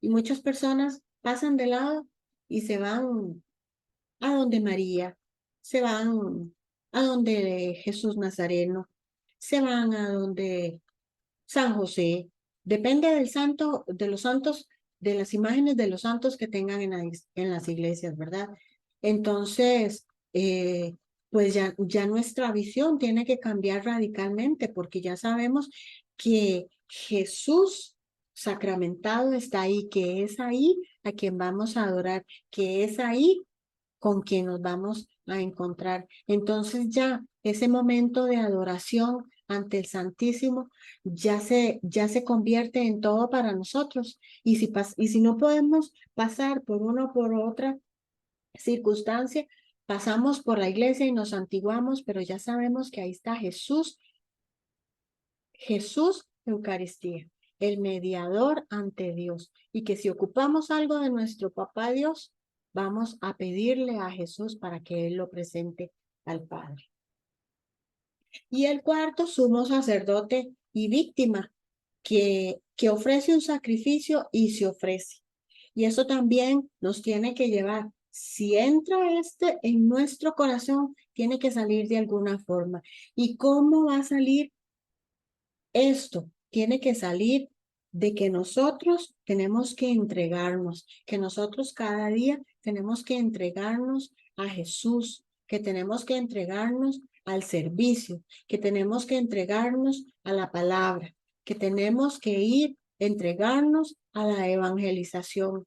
y muchas personas pasan de lado y se van a donde María, se van a donde Jesús Nazareno, se van a donde San José, depende del santo, de los santos, de las imágenes de los santos que tengan en las iglesias, ¿verdad? Entonces, pues ya nuestra visión tiene que cambiar radicalmente porque ya sabemos que Jesús sacramentado está ahí, que es ahí a quien vamos a adorar, que es ahí con quien nos vamos a encontrar. Entonces ya ese momento de adoración ante el Santísimo ya se convierte en todo para nosotros. Y si no podemos pasar por una o por otra circunstancia, pasamos por la iglesia y nos santiguamos, pero ya sabemos que ahí está Jesús Eucaristía, el mediador ante Dios. Y que si ocupamos algo de nuestro Papá Dios, vamos a pedirle a Jesús para que Él lo presente al Padre. Y el cuarto, sumo sacerdote y víctima, que ofrece un sacrificio y se ofrece. Y eso también nos tiene que llevar. Si entra en nuestro corazón, tiene que salir de alguna forma. ¿Y cómo va a salir esto? Tiene que salir de que nosotros tenemos que entregarnos, que nosotros cada día tenemos que entregarnos a Jesús, que tenemos que entregarnos al servicio, que tenemos que entregarnos a la palabra, que tenemos que entregarnos a la evangelización.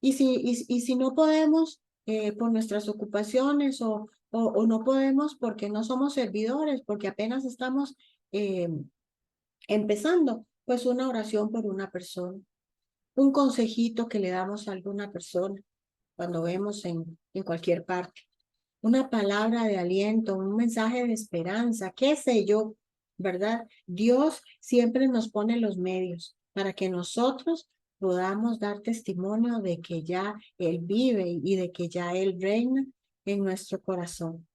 Y si no podemos por nuestras ocupaciones o no podemos porque no somos servidores, porque apenas estamos empezando, pues una oración por una persona, un consejito que le damos a alguna persona cuando vemos en cualquier parte, una palabra de aliento, un mensaje de esperanza, qué sé yo, ¿verdad? Dios siempre nos pone los medios para que nosotros podamos dar testimonio de que ya Él vive y de que ya Él reina en nuestro corazón.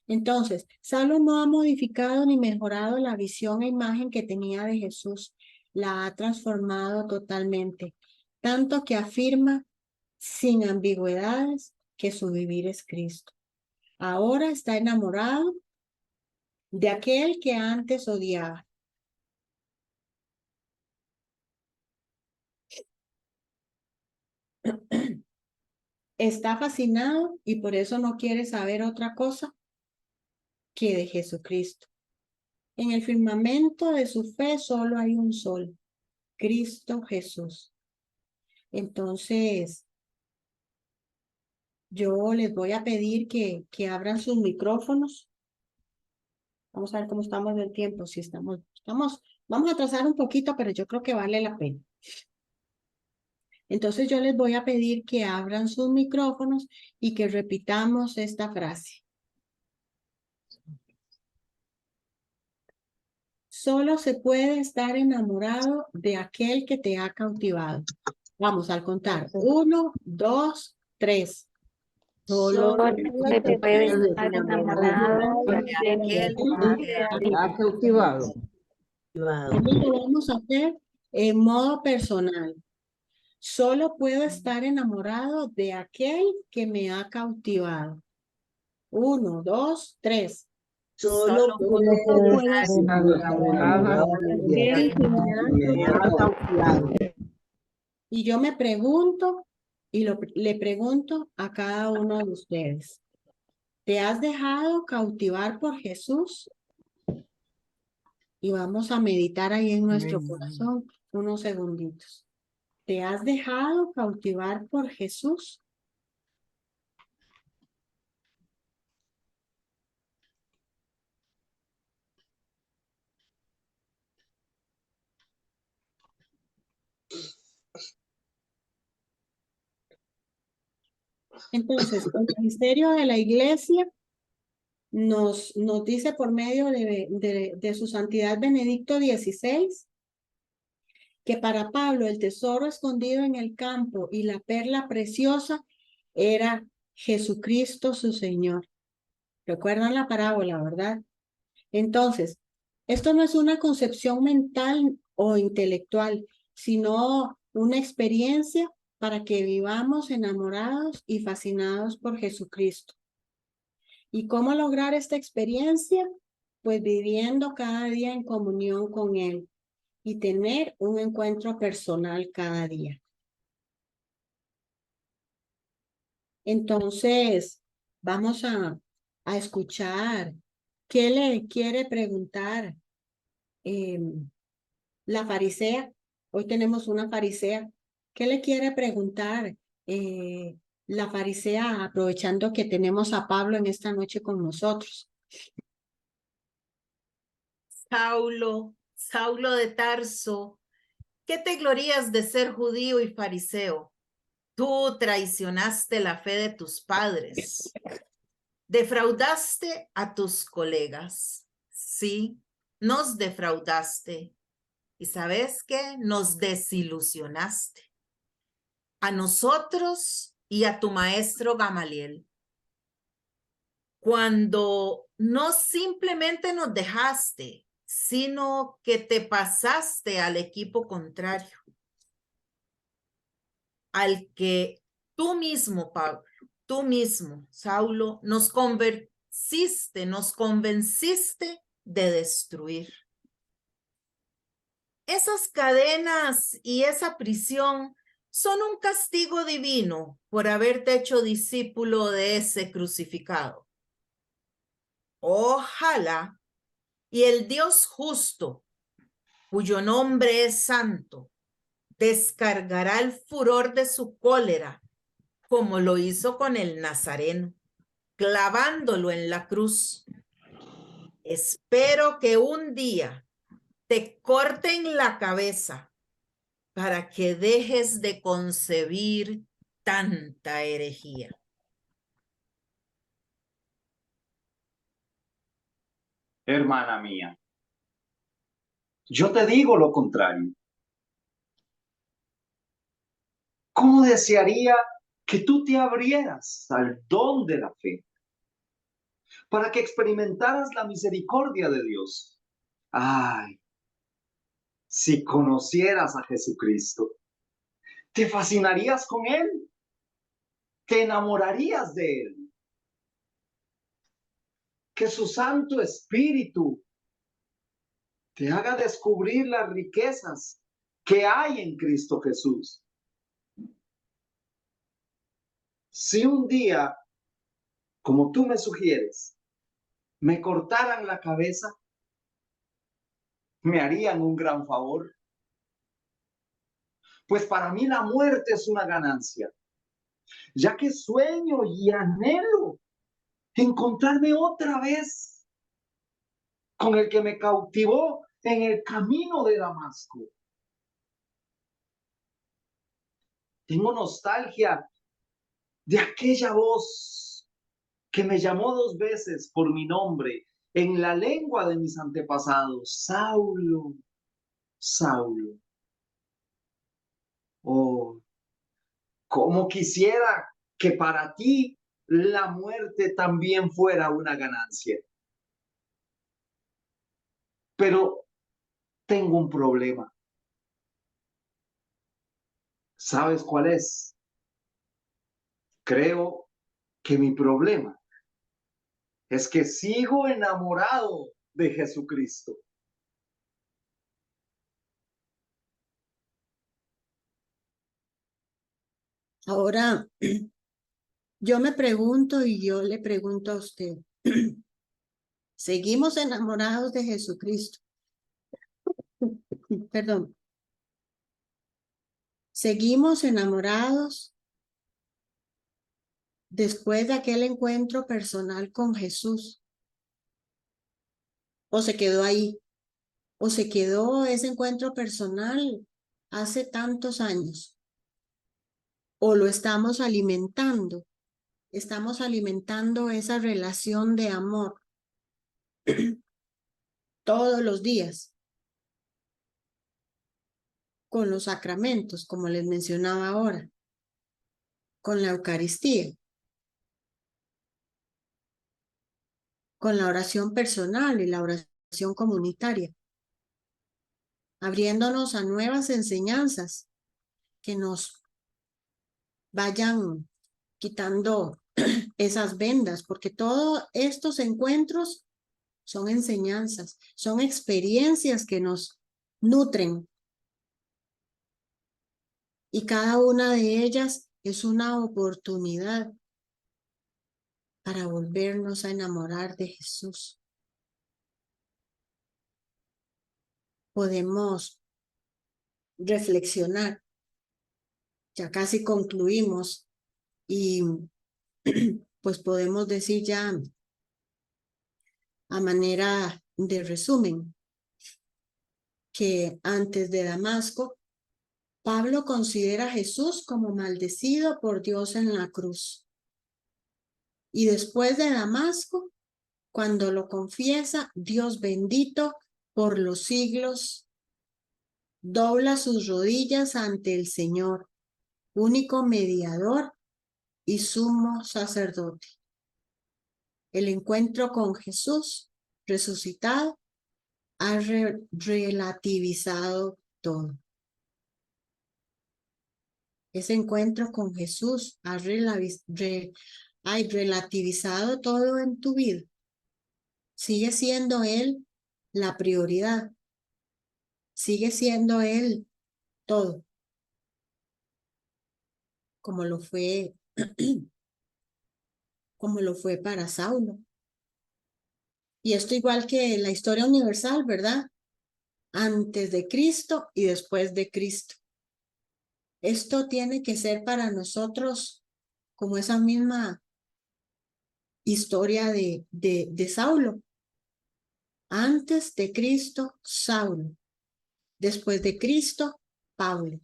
Entonces, Saulo no ha modificado ni mejorado la visión e imagen que tenía de Jesús, la ha transformado totalmente, tanto que afirma sin ambigüedades que su vivir es Cristo. Ahora está enamorado de aquel que antes odiaba. Está fascinado y por eso no quiere saber otra cosa que de Jesucristo. En el firmamento de su fe solo hay un sol, Cristo Jesús. Entonces, yo les voy a pedir que abran sus micrófonos. Vamos a ver cómo estamos del tiempo, si vamos a atrasar un poquito, pero yo creo que vale la pena. Entonces yo les voy a pedir que abran sus micrófonos y que repitamos esta frase. Solo se puede estar enamorado de aquel que te ha cautivado. Vamos al contar. 1, 2, 3. Solo se puede estar enamorado de aquel que te ha cautivado. Lo vamos a hacer en modo personal. Solo puedo estar enamorado de aquel que me ha cautivado. 1, 2, 3. solo puedo estar enamorada de aquel que me ha cautivado. Y yo me pregunto, y le pregunto a cada uno de ustedes, ¿te has dejado cautivar por Jesús? Y vamos a meditar ahí en nuestro corazón unos segunditos. ¿Te has dejado cautivar por Jesús? Entonces, el ministerio de la iglesia nos dice por medio de su santidad Benedicto XVI que para Pablo el tesoro escondido en el campo y la perla preciosa era Jesucristo su Señor. ¿Recuerdan la parábola, verdad? Entonces, esto no es una concepción mental o intelectual, sino una experiencia para que vivamos enamorados y fascinados por Jesucristo. ¿Y cómo lograr esta experiencia? Pues viviendo cada día en comunión con Él y tener un encuentro personal cada día. Entonces, vamos a escuchar qué le quiere preguntar la farisea. Hoy tenemos una farisea. ¿Qué le quiere preguntar la farisea, aprovechando que tenemos a Pablo en esta noche con nosotros? Saulo, Saulo de Tarso, ¿qué te glorías de ser judío y fariseo? Tú traicionaste la fe de tus padres. Defraudaste a tus colegas. Sí, nos defraudaste. ¿Y sabes qué? Nos desilusionaste. A nosotros y a tu maestro Gamaliel. Cuando no simplemente nos dejaste, sino que te pasaste al equipo contrario, al que tú mismo, Pablo, tú mismo, Saulo, nos convenciste de destruir. Esas cadenas y esa prisión son un castigo divino por haberte hecho discípulo de ese crucificado. Ojalá y el Dios justo, cuyo nombre es santo, descargará el furor de su cólera, como lo hizo con el Nazareno, clavándolo en la cruz. Espero que un día te corten la cabeza para que dejes de concebir tanta herejía. Hermana mía, yo te digo lo contrario. ¿Cómo desearía que tú te abrieras al don de la fe para que experimentaras la misericordia de Dios? Ay, si conocieras a Jesucristo, te fascinarías con Él, te enamorarías de Él. Que su Santo Espíritu te haga descubrir las riquezas que hay en Cristo Jesús. Si un día, como tú me sugieres, me cortaran la cabeza, me harían un gran favor. Pues para mí la muerte es una ganancia, ya que sueño y anhelo encontrarme otra vez con el que me cautivó en el camino de Damasco. Tengo nostalgia de aquella voz que me llamó 2 veces por mi nombre en la lengua de mis antepasados: Saulo, Saulo. Oh, cómo quisiera que para ti la muerte también fuera una ganancia. Pero tengo un problema. ¿Sabes cuál es? Creo que mi problema es que sigo enamorado de Jesucristo. Ahora, yo me pregunto y yo le pregunto a usted, ¿seguimos enamorados de Jesucristo? Perdón. ¿Seguimos enamorados después de aquel encuentro personal con Jesús? ¿O se quedó ahí? ¿O se quedó ese encuentro personal hace tantos años? ¿O lo estamos alimentando? Estamos alimentando esa relación de amor todos los días con los sacramentos, como les mencionaba ahora, con la Eucaristía, con la oración personal y la oración comunitaria, abriéndonos a nuevas enseñanzas que nos vayan quitando esas vendas, porque todos estos encuentros son enseñanzas, son experiencias que nos nutren. Y cada una de ellas es una oportunidad para volvernos a enamorar de Jesús. Podemos reflexionar. Ya casi concluimos y pues podemos decir ya a manera de resumen que antes de Damasco, Pablo considera a Jesús como maldecido por Dios en la cruz. Y después de Damasco, cuando lo confiesa, Dios bendito por los siglos, dobla sus rodillas ante el Señor, único mediador y sumo sacerdote. El encuentro con Jesús resucitado ha relativizado todo. Ese encuentro con Jesús ha relativizado todo en tu vida. Sigue siendo Él la prioridad. Sigue siendo Él todo. Como lo fue para Saulo. Y esto igual que la historia universal, ¿verdad? Antes de Cristo y después de Cristo. Esto tiene que ser para nosotros como esa misma historia de Saulo. Antes de Cristo, Saulo. Después de Cristo, Pablo.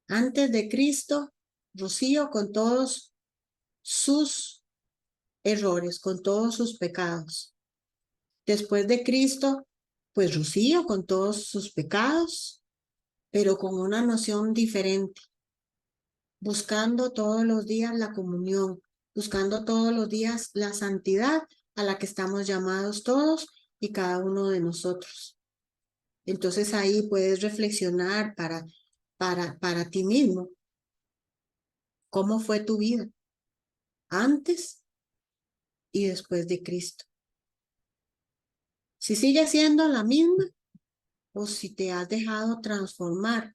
Antes de Cristo, Rocío con todos sus errores, con todos sus pecados. Después de Cristo, pues Rocío con todos sus pecados, pero con una noción diferente, buscando todos los días la comunión, buscando todos los días la santidad a la que estamos llamados todos y cada uno de nosotros. Entonces ahí puedes reflexionar para ti mismo. ¿Cómo fue tu vida? Antes y después de Cristo. Si sigue siendo la misma o si te has dejado transformar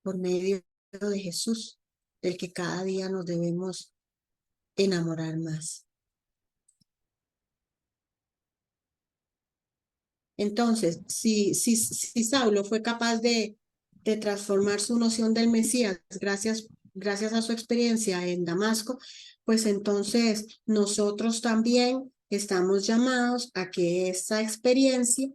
por medio de Jesús, del que cada día nos debemos enamorar más. Entonces, si Saulo fue capaz de transformar su noción del Mesías gracias a su experiencia en Damasco, pues entonces nosotros también estamos llamados a que esa experiencia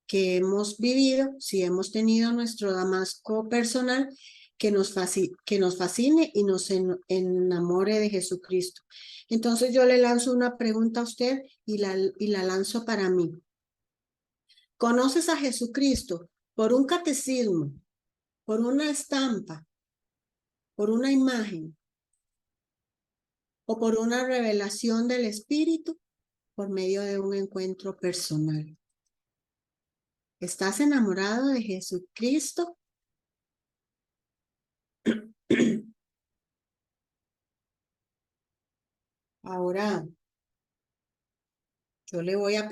que hemos vivido, si hemos tenido nuestro Damasco personal, que nos fascine y nos enamore de Jesucristo. Entonces yo le lanzo una pregunta a usted y la lanzo para mí. ¿Conoces a Jesucristo por un catecismo, por una estampa, por una imagen o por una revelación del Espíritu por medio de un encuentro personal? ¿Estás enamorado de Jesucristo? Ahora, yo le voy a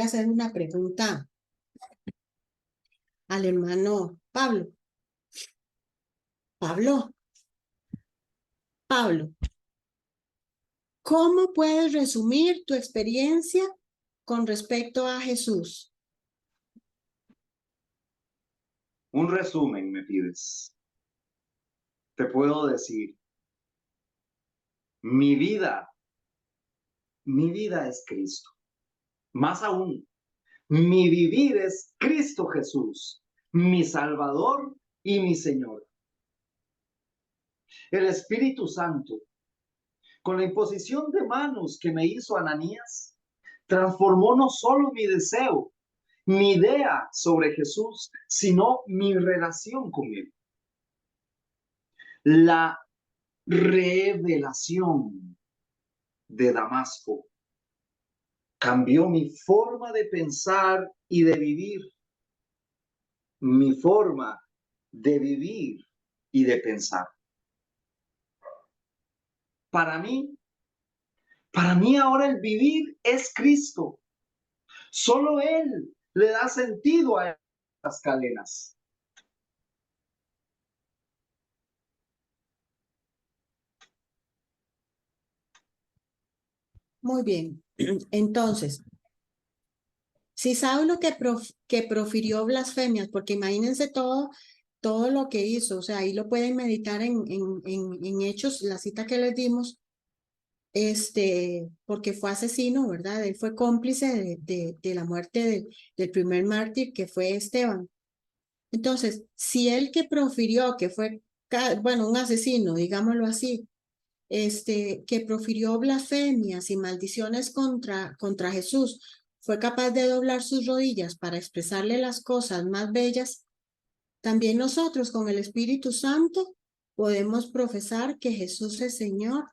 hacer una pregunta al hermano Pablo. Pablo, ¿cómo puedes resumir tu experiencia con respecto a Jesús? Un resumen me pides. Te puedo decir, mi vida es Cristo. Más aún, mi vivir es Cristo Jesús, mi Salvador y mi Señor. El Espíritu Santo, con la imposición de manos que me hizo Ananías, transformó no solo mi deseo, mi idea sobre Jesús, sino mi relación con Él. La revelación de Damasco cambió mi forma de pensar y de vivir, mi forma de vivir y de pensar. Para mí ahora el vivir es Cristo. Solo Él le da sentido a estas cadenas. Muy bien. Entonces, si Saulo que profirió blasfemias, porque imagínense todo lo que hizo, o sea, ahí lo pueden meditar en Hechos, la cita que les dimos, porque fue asesino, ¿verdad? Él fue cómplice de la muerte del primer mártir, que fue Esteban. Entonces, si él que profirió, que fue, bueno, un asesino, digámoslo así, que profirió blasfemias y maldiciones contra Jesús, fue capaz de doblar sus rodillas para expresarle las cosas más bellas, también nosotros con el Espíritu Santo podemos profesar que Jesús es Señor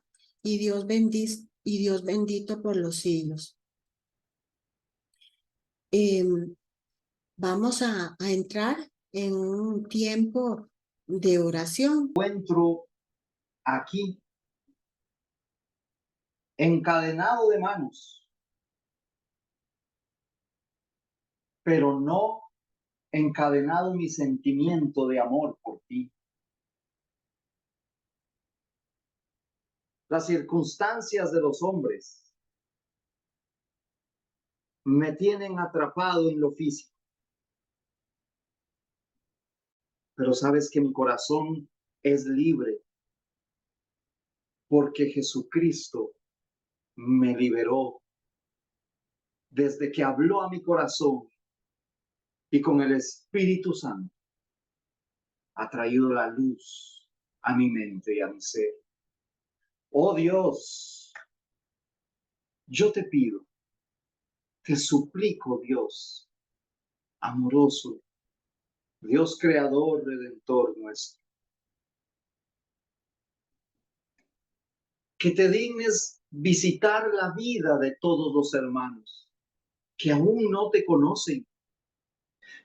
y Dios bendito por los siglos. Vamos a entrar en un tiempo de oración. Encuentro aquí, encadenado de manos, pero no encadenado mi sentimiento de amor por ti. Las circunstancias de los hombres me tienen atrapado en lo físico. Pero sabes que mi corazón es libre porque Jesucristo me liberó desde que habló a mi corazón y con el Espíritu Santo ha traído la luz a mi mente y a mi ser. Oh Dios, yo te pido, te suplico, Dios amoroso, Dios creador, redentor nuestro, que te dignes visitar la vida de todos los hermanos que aún no te conocen,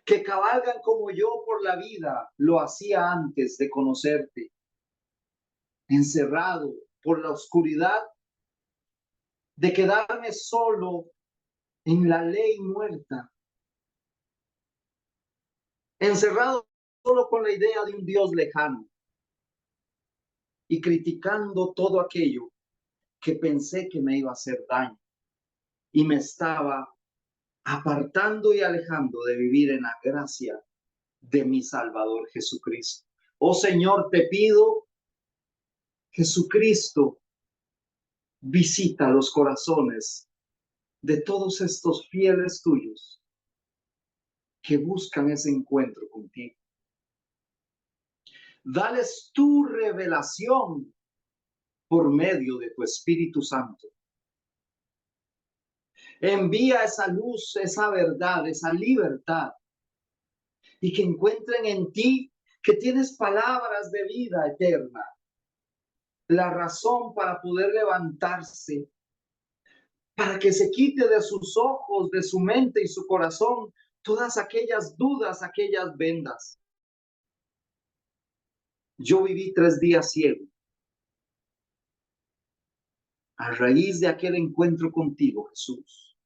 que cabalgan como yo por la vida, lo hacía antes de conocerte, encerrado por la oscuridad de quedarme solo en la ley muerta, encerrado solo con la idea de un Dios lejano y criticando todo aquello que pensé que me iba a hacer daño y me estaba apartando y alejando de vivir en la gracia de mi Salvador Jesucristo. Oh Señor, te pido, Jesucristo, visita los corazones de todos estos fieles tuyos que buscan ese encuentro contigo. Dales tu revelación por medio de tu Espíritu Santo. Envía esa luz, esa verdad, esa libertad, y que encuentren en ti que tienes palabras de vida eterna, la razón para poder levantarse, para que se quite de sus ojos, de su mente y su corazón todas aquellas dudas, aquellas vendas. Yo viví 3 días ciego a raíz de aquel encuentro contigo, Jesús.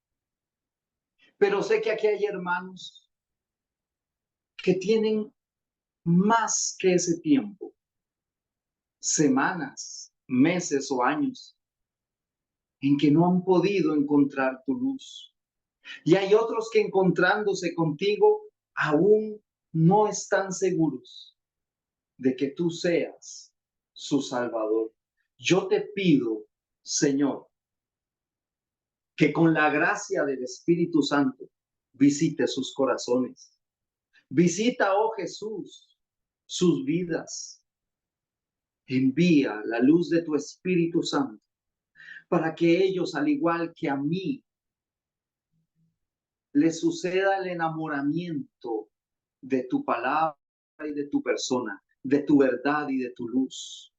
Pero sé que aquí hay hermanos que tienen más que ese tiempo, semanas, meses o años, en que no han podido encontrar tu luz. Y hay otros que encontrándose contigo aún no están seguros de que tú seas su Salvador. Yo te pido, Señor, que con la gracia del Espíritu Santo visite sus corazones. Visita, oh Jesús, sus vidas. Envía la luz de tu Espíritu Santo para que ellos, al igual que a mí, les suceda el enamoramiento de tu palabra y de tu persona, de tu verdad y de tu luz.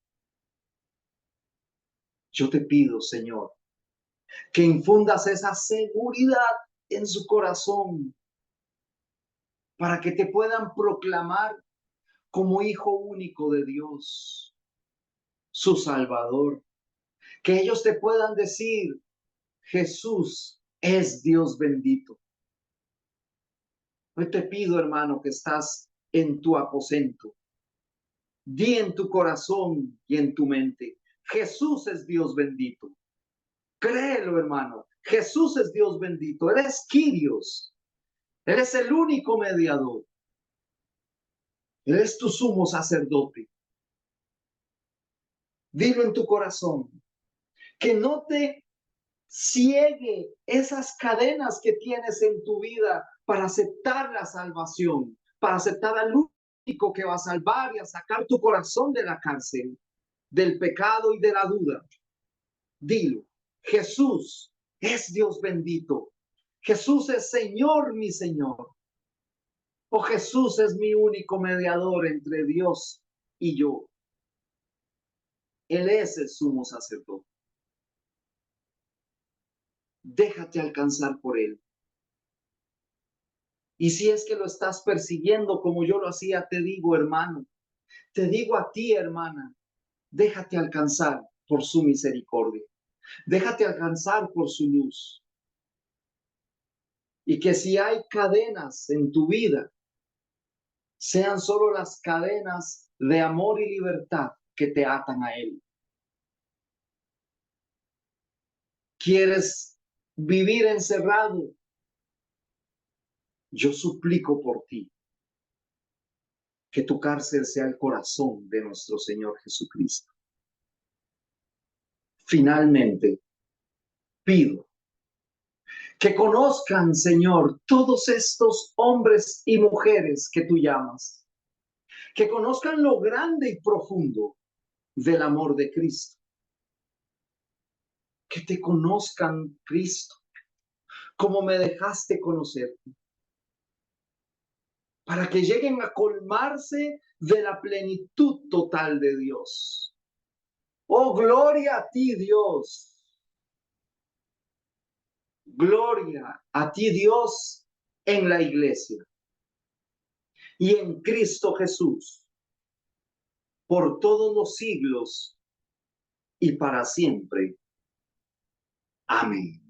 Yo te pido, Señor, que infundas esa seguridad en su corazón para que te puedan proclamar como hijo único de Dios, su Salvador. Que ellos te puedan decir, Jesús es Dios bendito. Hoy te pido, hermano, que estás en tu aposento. Di en tu corazón y en tu mente, Jesús es Dios bendito. Créelo, hermano. Jesús es Dios bendito. Él es Kyrios. Él es el único mediador. Él es tu sumo sacerdote. Dilo en tu corazón. Que no te ciegue esas cadenas que tienes en tu vida para aceptar la salvación, para aceptar al único que va a salvar y a sacar tu corazón de la cárcel, del pecado y de la duda. Dilo, Jesús es Dios bendito. Jesús es Señor, mi Señor. O Jesús es mi único mediador entre Dios y yo. Él es el sumo sacerdote. Déjate alcanzar por Él. Y si es que lo estás persiguiendo como yo lo hacía, te digo, hermano, te digo a ti, hermana, déjate alcanzar por su misericordia. Déjate alcanzar por su luz. Y que si hay cadenas en tu vida, sean solo las cadenas de amor y libertad que te atan a Él. ¿Quieres vivir encerrado? Yo suplico por ti que tu cárcel sea el corazón de nuestro Señor Jesucristo. Finalmente, pido que conozcan, Señor, todos estos hombres y mujeres que tú llamas, que conozcan lo grande y profundo del amor de Cristo, que te conozcan, Cristo, como me dejaste conocerte, para que lleguen a colmarse de la plenitud total de Dios. Oh, gloria a ti, Dios. Gloria a ti, Dios, en la iglesia y en Cristo Jesús, por todos los siglos y para siempre. Amén.